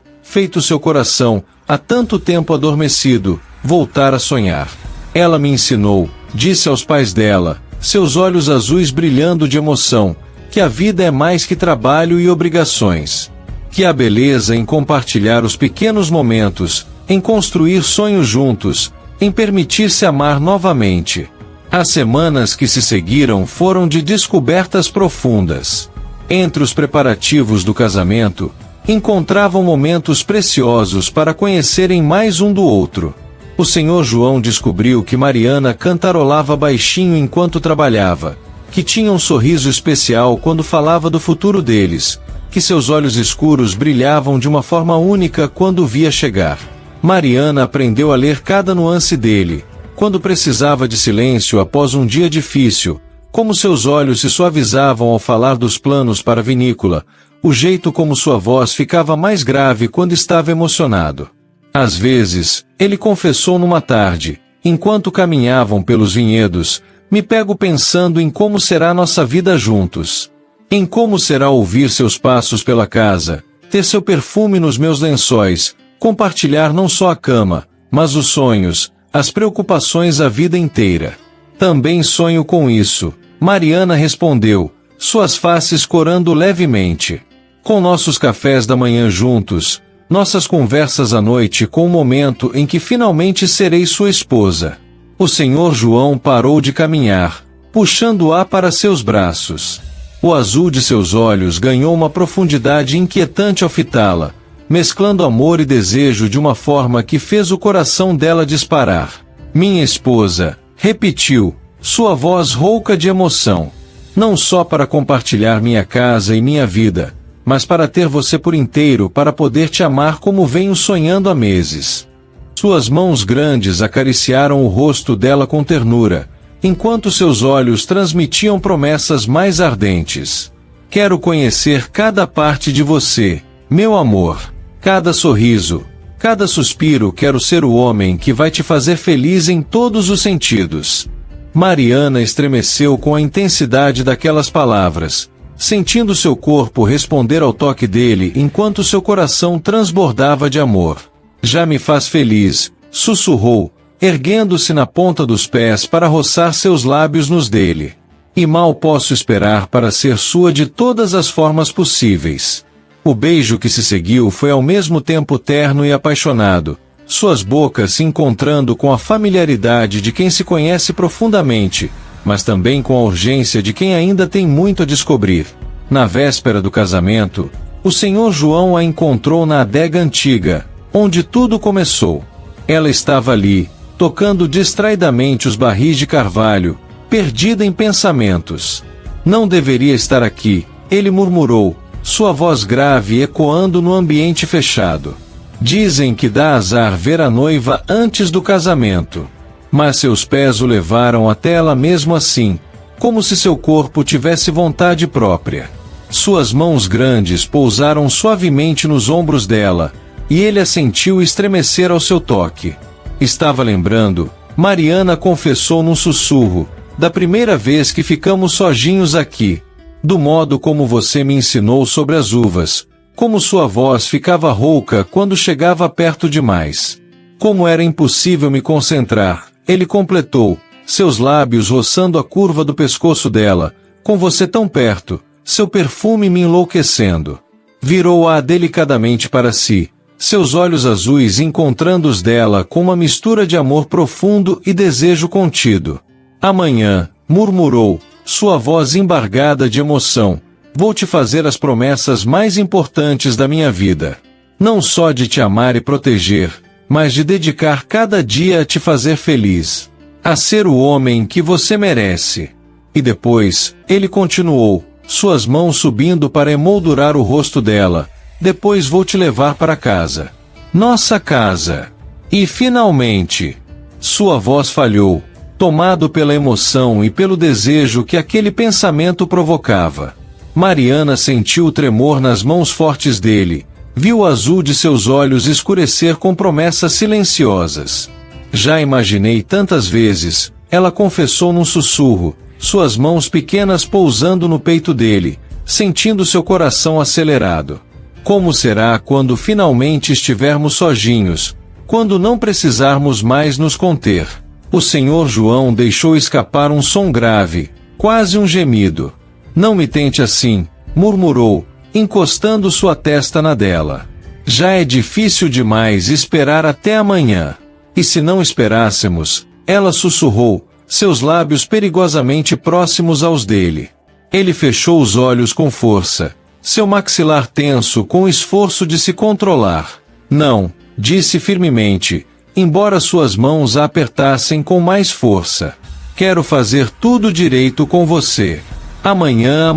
Speaker 1: feito seu coração, há tanto tempo adormecido, voltar a sonhar. Ela me ensinou, disse aos pais dela, seus olhos azuis brilhando de emoção, que a vida é mais que trabalho e obrigações. Que a beleza em compartilhar os pequenos momentos, em construir sonhos juntos, em permitir-se amar novamente. As semanas que se seguiram foram de descobertas profundas. Entre os preparativos do casamento, encontravam momentos preciosos para conhecerem mais um do outro. O senhor João descobriu que Mariana cantarolava baixinho enquanto trabalhava, que tinha um sorriso especial quando falava do futuro deles, que seus olhos escuros brilhavam de uma forma única quando o via chegar. Mariana aprendeu a ler cada nuance dele, quando precisava de silêncio após um dia difícil, como seus olhos se suavizavam ao falar dos planos para a vinícola, o jeito como sua voz ficava mais grave quando estava emocionado. Às vezes, ele confessou numa tarde, enquanto caminhavam pelos vinhedos, me pego pensando em como será nossa vida juntos. Em como será ouvir seus passos pela casa, ter seu perfume nos meus lençóis, compartilhar não só a cama, mas os sonhos, as preocupações a vida inteira. Também sonho com isso, Mariana respondeu, suas faces corando levemente. Com nossos cafés da manhã juntos, nossas conversas à noite com o momento em que finalmente serei sua esposa. O senhor João parou de caminhar, puxando-a para seus braços. O azul de seus olhos ganhou uma profundidade inquietante ao fitá-la, mesclando amor e desejo de uma forma que fez o coração dela disparar. Minha esposa, repetiu, sua voz rouca de emoção. Não só para compartilhar minha casa e minha vida, mas para ter você por inteiro para poder te amar como venho sonhando há meses. Suas mãos grandes acariciaram o rosto dela com ternura, enquanto seus olhos transmitiam promessas mais ardentes. Quero conhecer cada parte de você, meu amor. Cada sorriso, cada suspiro. Quero ser o homem que vai te fazer feliz em todos os sentidos. Mariana estremeceu com a intensidade daquelas palavras, sentindo seu corpo responder ao toque dele enquanto seu coração transbordava de amor. Já me faz feliz, sussurrou, erguendo-se na ponta dos pés para roçar seus lábios nos dele. E mal posso esperar para ser sua de todas as formas possíveis. O beijo que se seguiu foi ao mesmo tempo terno e apaixonado, suas bocas se encontrando com a familiaridade de quem se conhece profundamente, mas também com a urgência de quem ainda tem muito a descobrir. Na véspera do casamento, o senhor João a encontrou na adega antiga, onde tudo começou. Ela estava ali, tocando distraidamente os barris de carvalho, perdida em pensamentos. Não deveria estar aqui, ele murmurou, sua voz grave ecoando no ambiente fechado. Dizem que dá azar ver a noiva antes do casamento. Mas seus pés o levaram até ela mesmo assim, como se seu corpo tivesse vontade própria. Suas mãos grandes pousaram suavemente nos ombros dela, e ele a sentiu estremecer ao seu toque. Estava lembrando, Mariana confessou num sussurro, da primeira vez que ficamos sozinhos aqui. Do modo como você me ensinou sobre as uvas, como sua voz ficava rouca quando chegava perto demais. Como era impossível me concentrar, ele completou, seus lábios roçando a curva do pescoço dela, com você tão perto, seu perfume me enlouquecendo. Virou-a delicadamente para si, seus olhos azuis encontrando os dela com uma mistura de amor profundo e desejo contido. Amanhã, murmurou, sua voz embargada de emoção, vou te fazer as promessas mais importantes da minha vida. Não só de te amar e proteger, mas de dedicar cada dia a te fazer feliz. A ser o homem que você merece. E depois, ele continuou, suas mãos subindo para emoldurar o rosto dela. Depois vou te levar para casa. Nossa casa. E finalmente, sua voz falhou, tomado pela emoção e pelo desejo que aquele pensamento provocava. Mariana sentiu o tremor nas mãos fortes dele, viu o azul de seus olhos escurecer com promessas silenciosas. Já imaginei tantas vezes, ela confessou num sussurro, suas mãos pequenas pousando no peito dele, sentindo seu coração acelerado. Como será quando finalmente estivermos sozinhos, quando não precisarmos mais nos conter? O senhor João deixou escapar um som grave, quase um gemido. Não me tente assim, murmurou, encostando sua testa na dela. Já é difícil demais esperar até amanhã. E se não esperássemos, ela sussurrou, seus lábios perigosamente próximos aos dele. Ele fechou os olhos com força, seu maxilar tenso com o esforço de se controlar. Não, disse firmemente, embora suas mãos a apertassem com mais força. Quero fazer tudo direito com você. Amanhã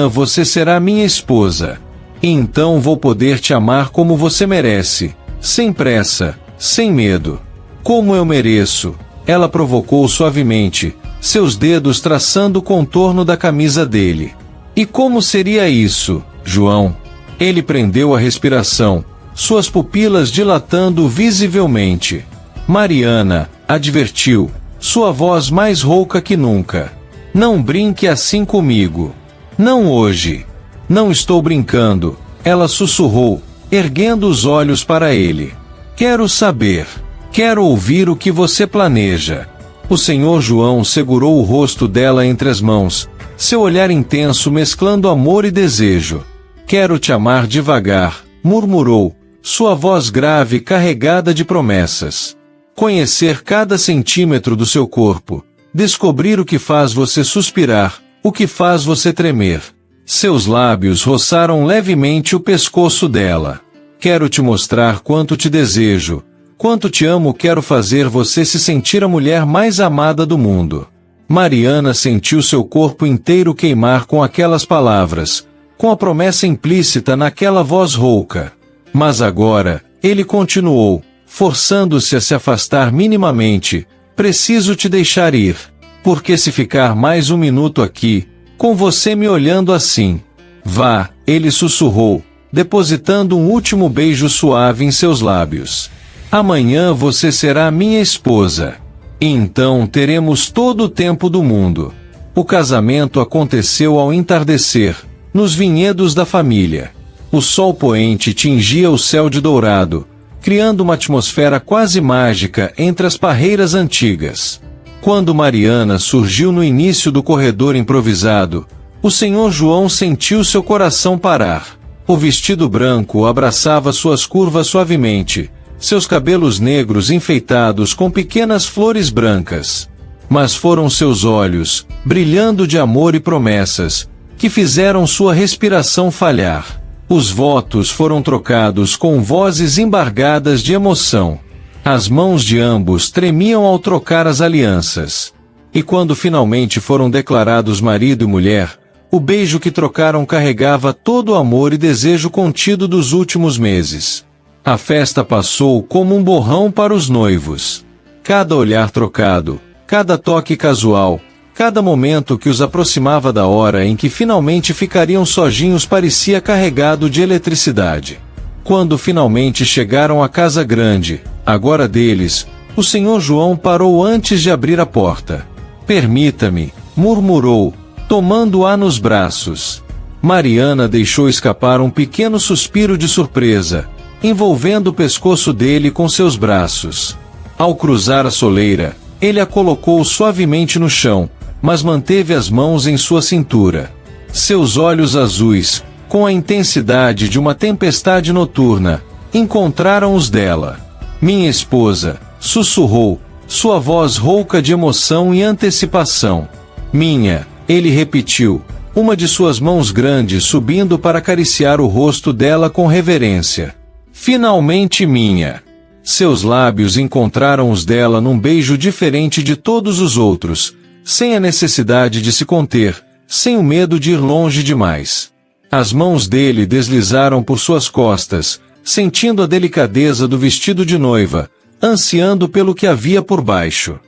Speaker 1: você será minha esposa. E então vou poder te amar como você merece, sem pressa, sem medo. Como eu mereço, ela provocou suavemente, seus dedos traçando o contorno da camisa dele. E como seria isso, João? Ele prendeu a respiração, suas pupilas dilatando visivelmente. Mariana, advertiu, sua voz mais rouca que nunca. Não brinque assim comigo. Não hoje. Não estou brincando, ela sussurrou, erguendo os olhos para ele. Quero saber. Quero ouvir o que você planeja. O Sr. João segurou o rosto dela entre as mãos, seu olhar intenso mesclando amor e desejo. Quero te amar devagar, murmurou, sua voz grave carregada de promessas. Conhecer cada centímetro do seu corpo, descobrir o que faz você suspirar, o que faz você tremer. Seus lábios roçaram levemente o pescoço dela. Quero te mostrar quanto te desejo, quanto te amo. Quero fazer você se sentir a mulher mais amada do mundo. Mariana sentiu seu corpo inteiro queimar com aquelas palavras, com a promessa implícita naquela voz rouca. Mas agora, ele continuou, forçando-se a se afastar minimamente. Preciso te deixar ir. Porque se ficar mais um minuto aqui, com você me olhando assim. Vá, ele sussurrou, depositando um último beijo suave em seus lábios. Amanhã você será minha esposa. E então teremos todo o tempo do mundo. O casamento aconteceu ao entardecer, nos vinhedos da família. O sol poente tingia o céu de dourado, criando uma atmosfera quase mágica entre as parreiras antigas. Quando Mariana surgiu no início do corredor improvisado, o Sr. João sentiu seu coração parar. O vestido branco abraçava suas curvas suavemente, seus cabelos negros enfeitados com pequenas flores brancas. Mas foram seus olhos, brilhando de amor e promessas, que fizeram sua respiração falhar. Os votos foram trocados com vozes embargadas de emoção. As mãos de ambos tremiam ao trocar as alianças. E quando finalmente foram declarados marido e mulher, o beijo que trocaram carregava todo o amor e desejo contido dos últimos meses. A festa passou como um borrão para os noivos. Cada olhar trocado, cada toque casual, cada momento que os aproximava da hora em que finalmente ficariam sozinhos parecia carregado de eletricidade. Quando finalmente chegaram à casa grande, agora deles, o Sr. João parou antes de abrir a porta. Permita-me, murmurou, tomando-a nos braços. Mariana deixou escapar um pequeno suspiro de surpresa, envolvendo o pescoço dele com seus braços. Ao cruzar a soleira, ele a colocou suavemente no chão, mas manteve as mãos em sua cintura. Seus olhos azuis, com a intensidade de uma tempestade noturna, encontraram os dela. Minha esposa, sussurrou, sua voz rouca de emoção e antecipação. Minha, ele repetiu, uma de suas mãos grandes subindo para acariciar o rosto dela com reverência. Finalmente minha. Seus lábios encontraram os dela num beijo diferente de todos os outros, sem a necessidade de se conter, sem o medo de ir longe demais. As mãos dele deslizaram por suas costas, sentindo a delicadeza do vestido de noiva, ansiando pelo que havia por baixo.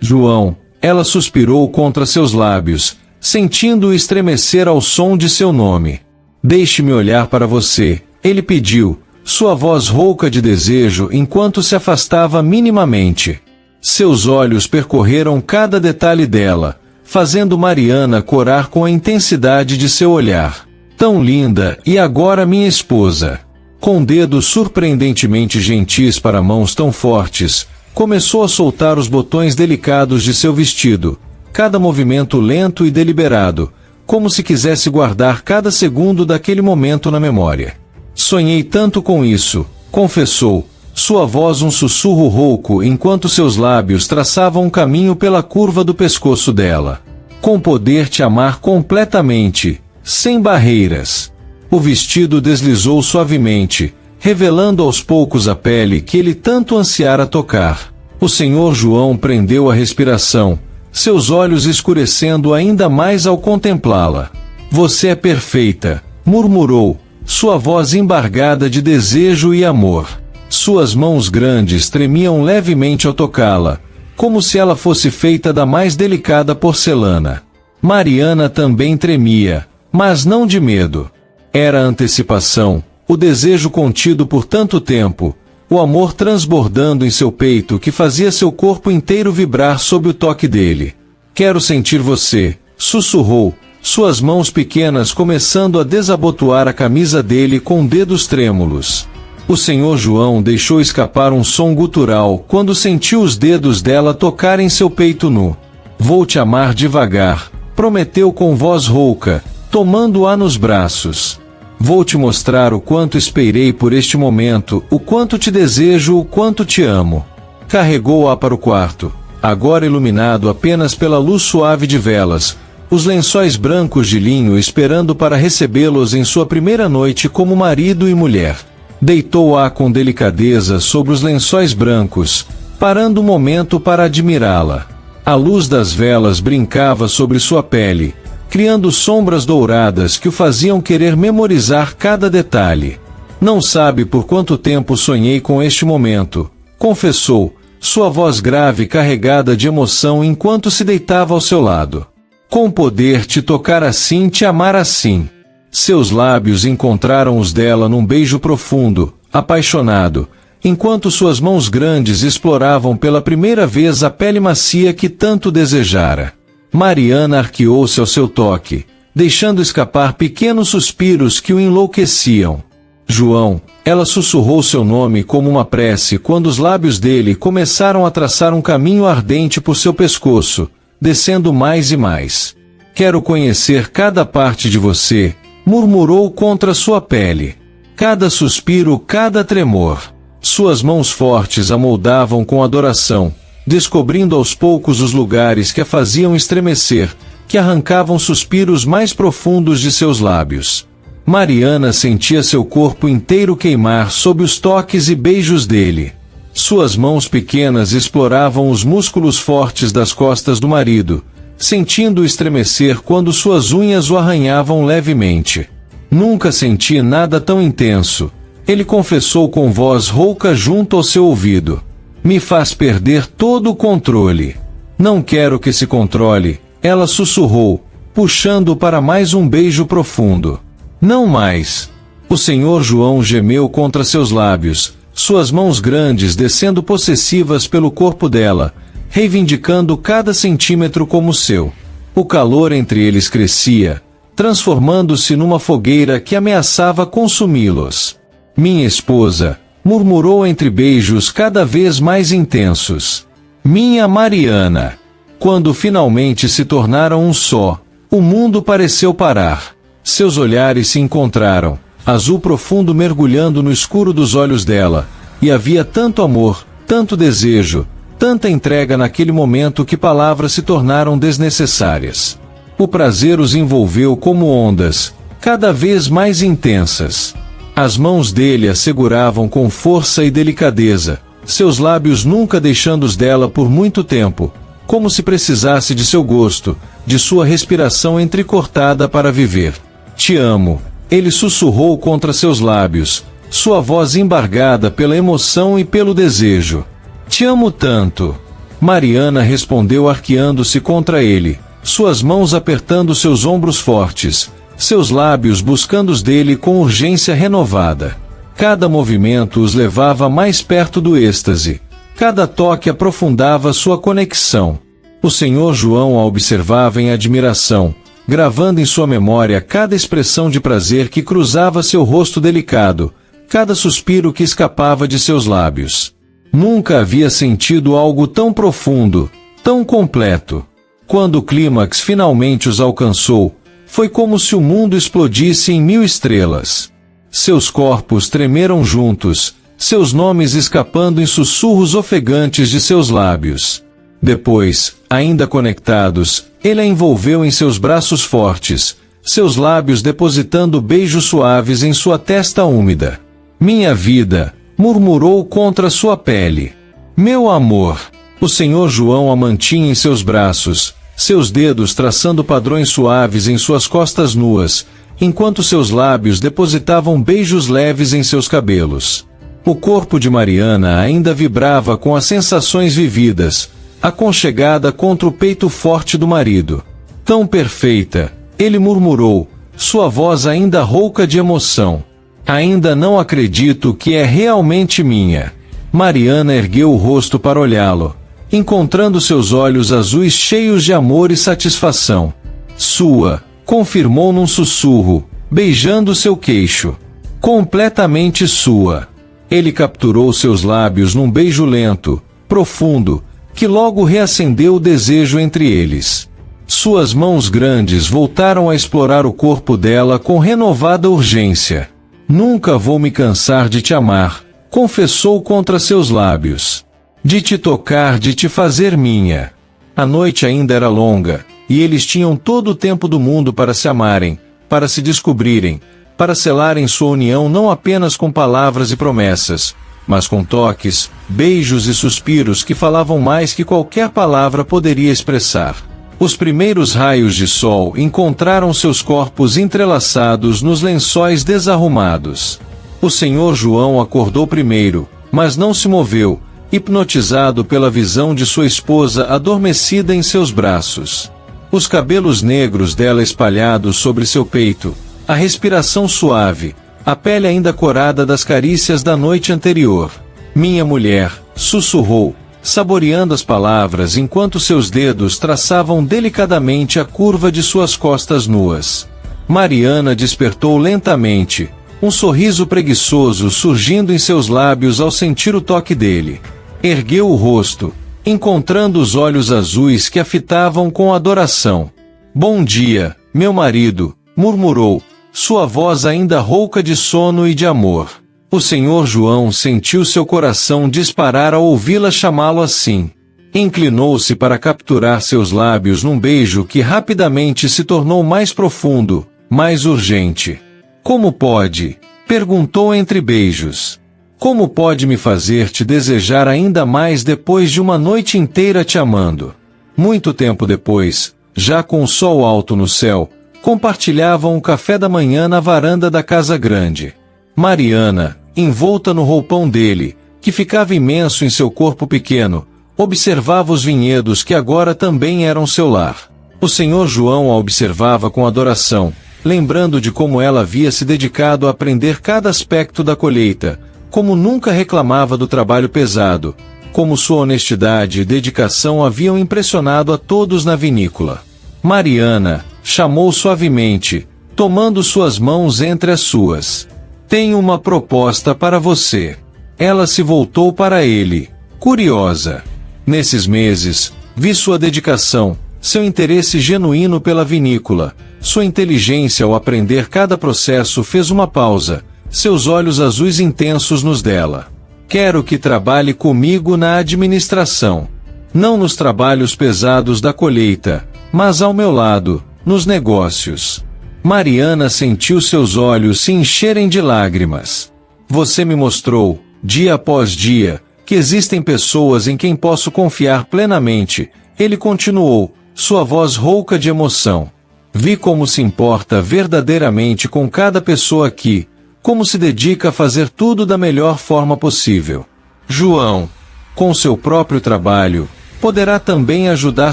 Speaker 1: João, ela suspirou contra seus lábios, sentindo-o estremecer ao som de seu nome. Deixe-me olhar para você, ele pediu, sua voz rouca de desejo enquanto se afastava minimamente. Seus olhos percorreram cada detalhe dela, fazendo Mariana corar com a intensidade de seu olhar. Tão linda, e agora minha esposa. Com dedos surpreendentemente gentis para mãos tão fortes, começou a soltar os botões delicados de seu vestido, cada movimento lento e deliberado, como se quisesse guardar cada segundo daquele momento na memória. Sonhei tanto com isso, confessou, sua voz um sussurro rouco enquanto seus lábios traçavam um caminho pela curva do pescoço dela. Com poder te amar completamente, sem barreiras. O vestido deslizou suavemente, revelando aos poucos a pele que ele tanto ansiara tocar. O Sr. João prendeu a respiração, seus olhos escurecendo ainda mais ao contemplá-la. Você é perfeita, murmurou, sua voz embargada de desejo e amor. Suas mãos grandes tremiam levemente ao tocá-la, como se ela fosse feita da mais delicada porcelana. Mariana também tremia, mas não de medo. Era a antecipação, o desejo contido por tanto tempo, o amor transbordando em seu peito que fazia seu corpo inteiro vibrar sob o toque dele. Quero sentir você, sussurrou, suas mãos pequenas começando a desabotoar a camisa dele com dedos trêmulos. O senhor João deixou escapar um som gutural quando sentiu os dedos dela tocarem seu peito nu. Vou te amar devagar, prometeu com voz rouca, tomando-a nos braços. Vou te mostrar o quanto esperei por este momento, o quanto te desejo, o quanto te amo. Carregou-a para o quarto, agora iluminado apenas pela luz suave de velas, os lençóis brancos de linho esperando para recebê-los em sua primeira noite como marido e mulher. Deitou-a com delicadeza sobre os lençóis brancos, parando um momento para admirá-la. A luz das velas brincava sobre sua pele, criando sombras douradas que o faziam querer memorizar cada detalhe. Não sabe por quanto tempo sonhei com este momento, confessou, sua voz grave carregada de emoção enquanto se deitava ao seu lado. Com poder te tocar assim, te amar assim. Seus lábios encontraram os dela num beijo profundo, apaixonado, enquanto suas mãos grandes exploravam pela primeira vez a pele macia que tanto desejara. Mariana arqueou-se ao seu toque, deixando escapar pequenos suspiros que o enlouqueciam. João, ela sussurrou seu nome como uma prece quando os lábios dele começaram a traçar um caminho ardente por seu pescoço, descendo mais e mais. Quero conhecer cada parte de você, murmurou contra sua pele. Cada suspiro, cada tremor. Suas mãos fortes a moldavam com adoração, descobrindo aos poucos os lugares que a faziam estremecer, que arrancavam suspiros mais profundos de seus lábios. Mariana sentia seu corpo inteiro queimar sob os toques e beijos dele. Suas mãos pequenas exploravam os músculos fortes das costas do marido, sentindo-o estremecer quando suas unhas o arranhavam levemente. Nunca senti nada tão intenso, ele confessou com voz rouca junto ao seu ouvido. Me faz perder todo o controle. Não quero que se controle, ela sussurrou, puxando para mais um beijo profundo. Não mais. O senhor João gemeu contra seus lábios, suas mãos grandes descendo possessivas pelo corpo dela, reivindicando cada centímetro como seu. O calor entre eles crescia, transformando-se numa fogueira que ameaçava consumi-los. Minha esposa, murmurou entre beijos cada vez mais intensos. Minha Mariana. Quando finalmente se tornaram um só, o mundo pareceu parar. Seus olhares se encontraram, azul profundo mergulhando no escuro dos olhos dela, e havia tanto amor, tanto desejo, tanta entrega naquele momento que palavras se tornaram desnecessárias. O prazer os envolveu como ondas, cada vez mais intensas. As mãos dele a seguravam com força e delicadeza, seus lábios nunca deixando-os dela por muito tempo, como se precisasse de seu gosto, de sua respiração entrecortada para viver. Te amo, ele sussurrou contra seus lábios, sua voz embargada pela emoção e pelo desejo. Te amo tanto. Mariana respondeu arqueando-se contra ele, suas mãos apertando seus ombros fortes, seus lábios buscando os dele com urgência renovada. Cada movimento os levava mais perto do êxtase, cada toque aprofundava sua conexão. O senhor João a observava em admiração, gravando em sua memória cada expressão de prazer que cruzava seu rosto delicado, cada suspiro que escapava de seus lábios. Nunca havia sentido algo tão profundo, tão completo. Quando o clímax finalmente os alcançou, foi como se o mundo explodisse em 1000 estrelas. Seus corpos tremeram juntos, seus nomes escapando em sussurros ofegantes de seus lábios. Depois, ainda conectados, ele a envolveu em seus braços fortes, seus lábios depositando beijos suaves em sua testa úmida. Minha vida, murmurou contra sua pele. Meu amor. O senhor João a mantinha em seus braços, seus dedos traçando padrões suaves em suas costas nuas, enquanto seus lábios depositavam beijos leves em seus cabelos. O corpo de Mariana ainda vibrava com as sensações vividas, aconchegada contra o peito forte do marido. Tão perfeita, ele murmurou, sua voz ainda rouca de emoção. Ainda não acredito que é realmente minha. Mariana ergueu o rosto para olhá-lo, encontrando seus olhos azuis cheios de amor e satisfação. Sua, confirmou num sussurro, beijando seu queixo. Completamente sua. Ele capturou seus lábios num beijo lento, profundo, que logo reacendeu o desejo entre eles. Suas mãos grandes voltaram a explorar o corpo dela com renovada urgência. Nunca vou me cansar de te amar, confessou contra seus lábios. De te tocar, de te fazer minha. A noite ainda era longa, e eles tinham todo o tempo do mundo para se amarem, para se descobrirem, para selarem sua união não apenas com palavras e promessas, mas com toques, beijos e suspiros que falavam mais que qualquer palavra poderia expressar. Os primeiros raios de sol encontraram seus corpos entrelaçados nos lençóis desarrumados. O Senhor João acordou primeiro, mas não se moveu, hipnotizado pela visão de sua esposa adormecida em seus braços. Os cabelos negros dela espalhados sobre seu peito, a respiração suave, a pele ainda corada das carícias da noite anterior. Minha mulher, sussurrou, saboreando as palavras enquanto seus dedos traçavam delicadamente a curva de suas costas nuas. Mariana despertou lentamente, um sorriso preguiçoso surgindo em seus lábios ao sentir o toque dele. Ergueu o rosto, encontrando os olhos azuis que a fitavam com adoração. Bom dia, meu marido, murmurou, sua voz ainda rouca de sono e de amor. O Senhor João sentiu seu coração disparar ao ouvi-la chamá-lo assim. Inclinou-se para capturar seus lábios num beijo que rapidamente se tornou mais profundo, mais urgente. Como pode? Perguntou entre beijos. Como pode me fazer te desejar ainda mais depois de uma noite inteira te amando? Muito tempo depois, já com o sol alto no céu, compartilhavam o café da manhã na varanda da casa grande. Mariana, envolta no roupão dele, que ficava imenso em seu corpo pequeno, observava os vinhedos que agora também eram seu lar. O Senhor João a observava com adoração, lembrando de como ela havia se dedicado a aprender cada aspecto da colheita, como nunca reclamava do trabalho pesado, como sua honestidade e dedicação haviam impressionado a todos na vinícola. Mariana, chamou suavemente, tomando suas mãos entre as suas. Tenho uma proposta para você. Ela se voltou para ele, curiosa. Nesses meses, vi sua dedicação, seu interesse genuíno pela vinícola, sua inteligência ao aprender cada processo fez uma pausa, seus olhos azuis intensos nos dela. Quero que trabalhe comigo na administração. Não nos trabalhos pesados da colheita, mas ao meu lado, nos negócios. Mariana sentiu seus olhos se encherem de lágrimas. Você me mostrou, dia após dia, que existem pessoas em quem posso confiar plenamente, ele continuou, sua voz rouca de emoção. Vi como se importa verdadeiramente com cada pessoa aqui, como se dedica a fazer tudo da melhor forma possível. João, com seu próprio trabalho, poderá também ajudar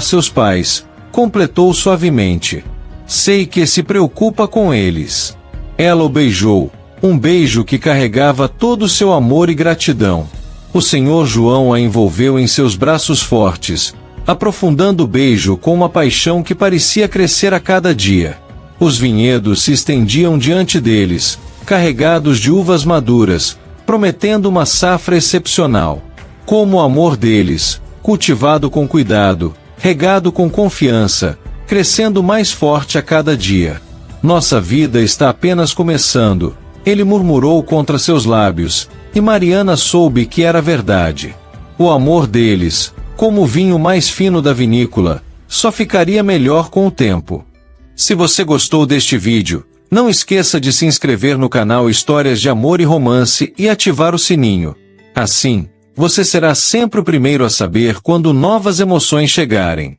Speaker 1: seus pais, completou suavemente. Sei que se preocupa com eles. Ela o beijou, um beijo que carregava todo o seu amor e gratidão. O Senhor João a envolveu em seus braços fortes, aprofundando o beijo com uma paixão que parecia crescer a cada dia. Os vinhedos se estendiam diante deles, carregados de uvas maduras, prometendo uma safra excepcional. Como o amor deles, cultivado com cuidado, regado com confiança, crescendo mais forte a cada dia. Nossa vida está apenas começando, ele murmurou contra seus lábios, e Mariana soube que era verdade. O amor deles, como o vinho mais fino da vinícola, só ficaria melhor com o tempo. Se você gostou deste vídeo, não esqueça de se inscrever no canal Histórias de Amor e Romance e ativar o sininho. Assim, você será sempre o primeiro a saber quando novas emoções chegarem.